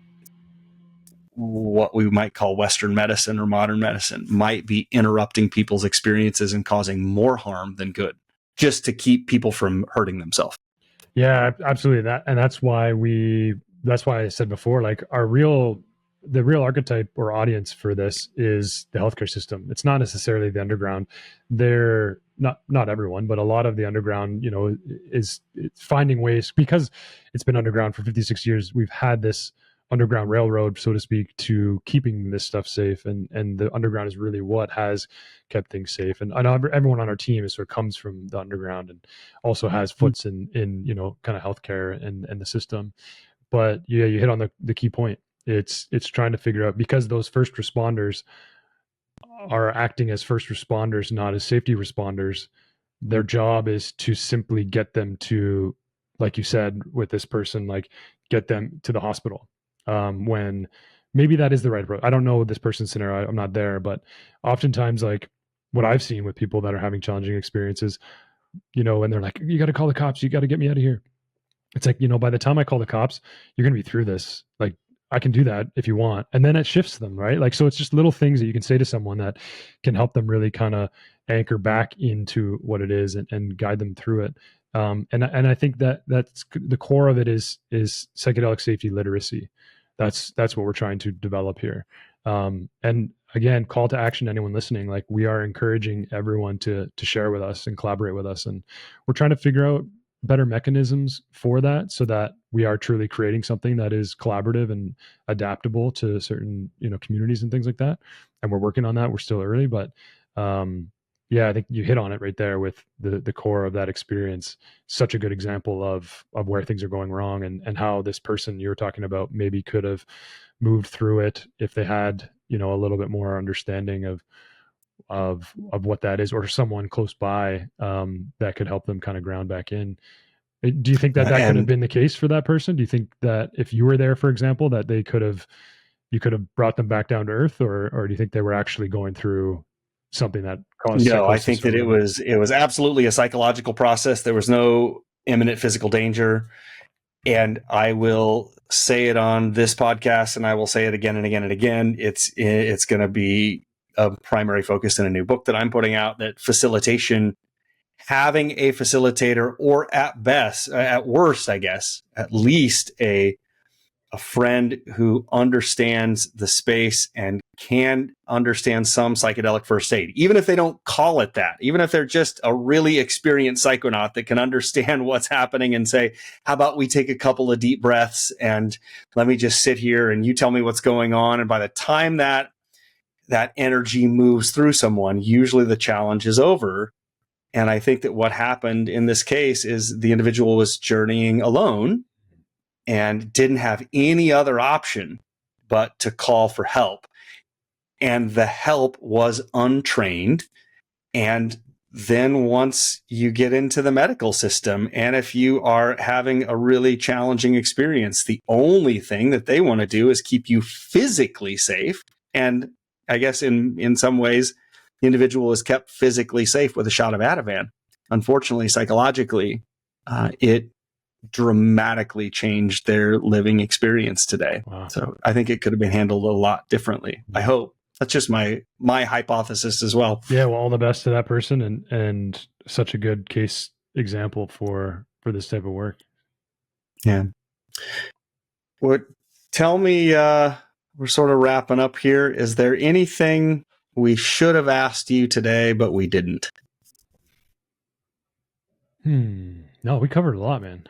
what we might call Western medicine or modern medicine might be interrupting people's experiences and causing more harm than good, just to keep people from hurting themselves. Yeah, absolutely. That's why I said before, like the real archetype or audience for this is the healthcare system. It's not necessarily the underground. They're not everyone, but a lot of the underground, is finding ways, because it's been underground for 56 years. We've had this underground railroad, so to speak, to keeping this stuff safe, and the underground is really what has kept things safe. And I know everyone on our team sort of comes from the underground and also has foots in kind of healthcare and the system. But yeah, you hit on the key point. It's trying to figure out, because those first responders are acting as first responders, not as safety responders. Their job is to simply get them to, like you said with this person, like get them to the hospital. When maybe that is the right approach. I don't know this person's scenario. I'm not there, but oftentimes, like what I've seen with people that are having challenging experiences, and they're like, you got to call the cops. You got to get me out of here. It's like, by the time I call the cops, you're going to be through this. Like, I can do that if you want. And then it shifts them, right? Like, so it's just little things that you can say to someone that can help them really kind of anchor back into what it is and guide them through it. And I think that's the core of it is psychedelic safety literacy. That's what we're trying to develop here. And again, call to action, anyone listening, like we are encouraging everyone to share with us and collaborate with us. And we're trying to figure out better mechanisms for that, so that we are truly creating something that is collaborative and adaptable to certain communities and things like that. And we're working on that. We're still early, but yeah, I think you hit on it right there with the core of that experience. Such a good example of where things are going wrong, and how this person you were talking about maybe could have moved through it if they had a little bit more understanding of what that is, or someone close by that could help them kind of ground back in. Do you think that could have been the case for that person? Do you think that if you were there, for example, that you could have brought them back down to earth, or do you think they were actually going through something that caused? No, I think that it was absolutely a psychological process. There was no imminent physical danger. And I will say it on this podcast, and I will say it again and again and again. It's going to be a primary focus in a new book that I'm putting out, that facilitation, having a facilitator, or at worst, I guess, at least a friend who understands the space and can understand some psychedelic first aid, even if they don't call it that, even if they're just a really experienced psychonaut that can understand what's happening and say, how about we take a couple of deep breaths and let me just sit here and you tell me what's going on. And by the time that energy moves through someone, usually the challenge is over. And I think that what happened in this case is the individual was journeying alone and didn't have any other option but to call for help. And the help was untrained. And then once you get into the medical system, and if you are having a really challenging experience, the only thing that they want to do is keep you physically safe. And I guess in some ways, the individual is kept physically safe with a shot of Ativan. Unfortunately, psychologically, it dramatically changed their living experience today. Wow. So I think it could have been handled a lot differently. I hope. That's just my hypothesis as well. Yeah, well, all the best to that person, and such a good case example for this type of work. Yeah. Tell me, we're sort of wrapping up here. Is there anything we should have asked you today, but we didn't? No, we covered a lot, man.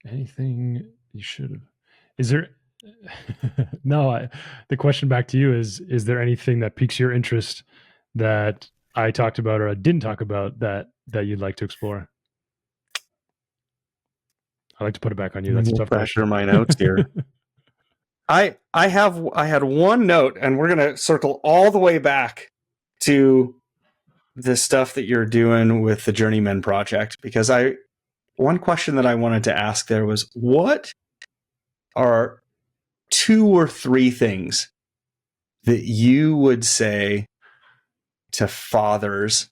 Anything you should have? Is there? No, the question back to you is there anything that piques your interest that I talked about or I didn't talk about that you'd like to explore? I like to put it back on you. That's a tough Back question. through my notes here. I had one note, and we're gonna circle all the way back to the stuff that you're doing with the Journeyman Project, because one question that I wanted to ask there was, what are 2 or 3 things that you would say to fathers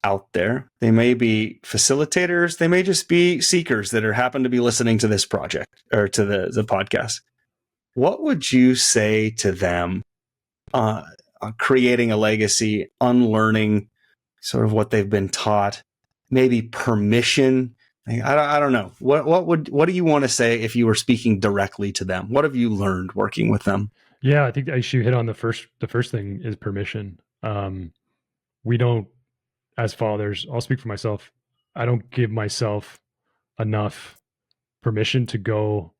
out there? They may be facilitators, they may just be seekers that happen to be listening to this project or to the podcast. What would you say to them on creating a legacy, unlearning sort of what they've been taught, maybe permission? I don't know. What do you want to say if you were speaking directly to them? What have you learned working with them? Yeah, I think I should hit on the first thing is permission. We don't, as fathers, I'll speak for myself. I don't give myself enough permission to go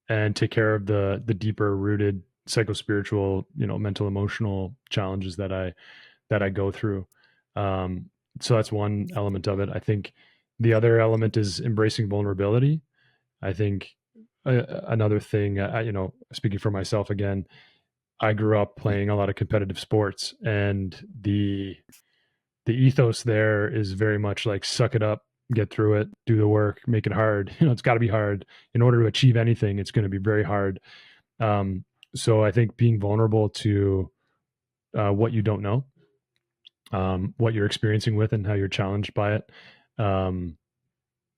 and take care of the deeper rooted psychospiritual, mental, emotional challenges that I go through. So that's one element of it. I think the other element is embracing vulnerability. I think another thing, speaking for myself again, I grew up playing a lot of competitive sports, and the ethos there is very much like suck it up, get through it, do the work, make it hard. It's got to be hard in order to achieve anything. It's going to be very hard. So I think being vulnerable to what you don't know, what you're experiencing with, and how you're challenged by it.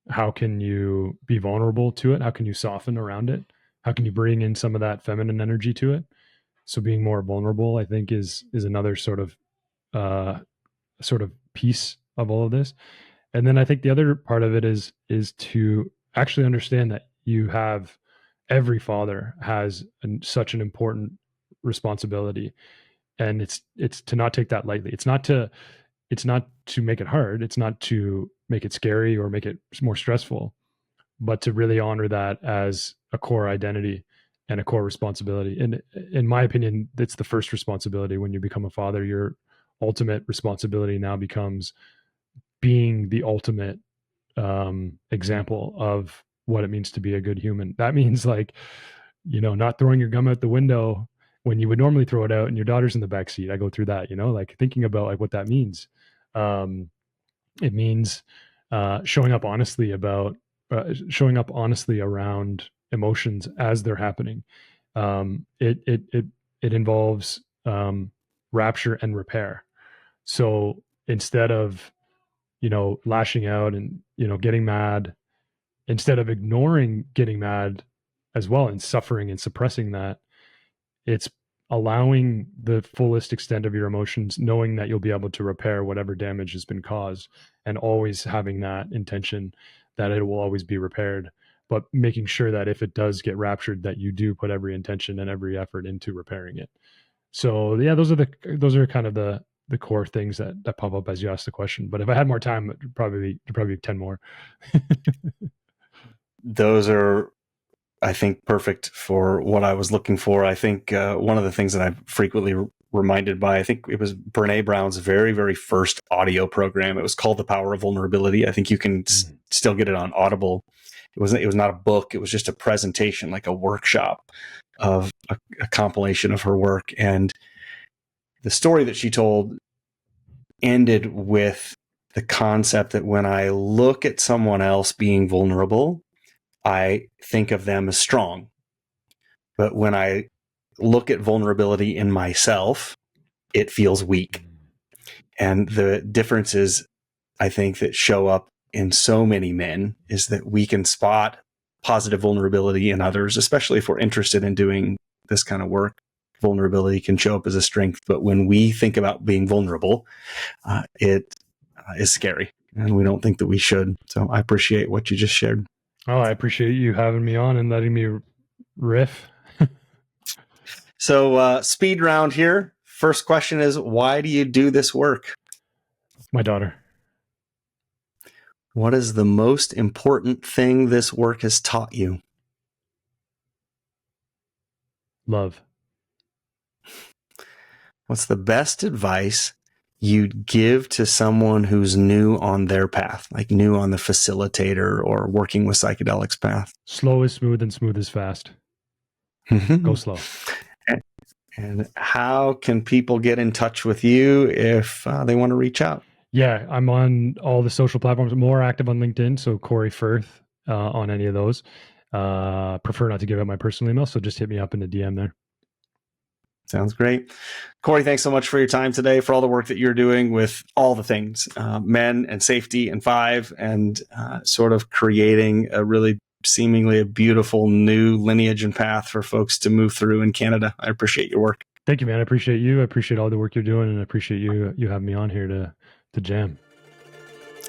How can you be vulnerable to it? How can you soften around it? How can you bring in some of that feminine energy to it? So being more vulnerable, I think, is another sort of piece of all of this. And then I think the other part of it is to actually understand that every father has such an important responsibility, and it's to not take that lightly. It's not to make it hard. It's not to make it scary or make it more stressful, but to really honor that as a core identity and a core responsibility. And in my opinion, it's the first responsibility when you become a father. Your ultimate responsibility now becomes being the ultimate example of what it means to be a good human. That means not throwing your gum out the window when you would normally throw it out and your daughter's in the back seat. I go through that, like thinking about like what that means. It means showing up honestly around emotions as they're happening. It involves rapture and repair. So instead of lashing out and getting mad, instead of ignoring getting mad as well and suffering and suppressing that, it's allowing the fullest extent of your emotions, knowing that you'll be able to repair whatever damage has been caused, and always having that intention that it will always be repaired, but making sure that if it does get raptured, that you do put every intention and every effort into repairing it. So yeah, those are kind of the core things that pop up as you ask the question. But if I had more time, it'd probably be 10 more. Those are, I think, perfect for what I was looking for. I think one of the things that I'm frequently reminded by, I think it was Brene Brown's very, very first audio program. It was called The Power of Vulnerability. I think you can still get it on Audible. It was not a book. It was just a presentation, like a workshop of a compilation of her work. And the story that she told ended with the concept that when I look at someone else being vulnerable, I think of them as strong. But when I look at vulnerability in myself, it feels weak. And the differences, I think, that show up in so many men is that we can spot positive vulnerability in others, especially if we're interested in doing this kind of work. Vulnerability can show up as a strength, but when we think about being vulnerable, it is scary, and we don't think that we should. So I appreciate what you just shared. Oh, I appreciate you having me on and letting me riff. So speed round here. First question is, why do you do this work? My daughter. What is the most important thing this work has taught you? Love. What's the best advice you'd give to someone who's new on their path, like new on the facilitator or working with psychedelics path? Slow is smooth and smooth is fast. Go slow. And how can people get in touch with you if they want to reach out? Yeah, I'm on all the social platforms, more active on LinkedIn. So Cory Firth on any of those. Prefer not to give out my personal email. So just hit me up in the DM there. Sounds great. Cory, thanks so much for your time today, for all the work that you're doing with all the things, men and safety and 5, and sort of creating a really seemingly a beautiful new lineage and path for folks to move through in Canada. I appreciate your work. Thank you, man. I appreciate you. I appreciate all the work you're doing, and I appreciate you having me on here to jam.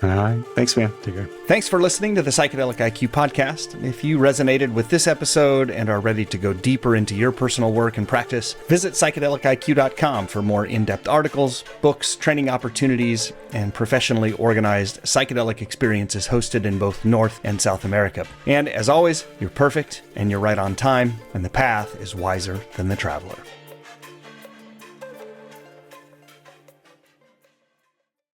All right. Thanks, man. Take care. Thanks for listening to the Psychedelic IQ podcast. If you resonated with this episode and are ready to go deeper into your personal work and practice, visit psychedelic.iq.com for more in-depth articles, books, training opportunities, and professionally organized psychedelic experiences hosted in both North and South America. And as always, you're perfect and you're right on time, and the path is wiser than the traveler.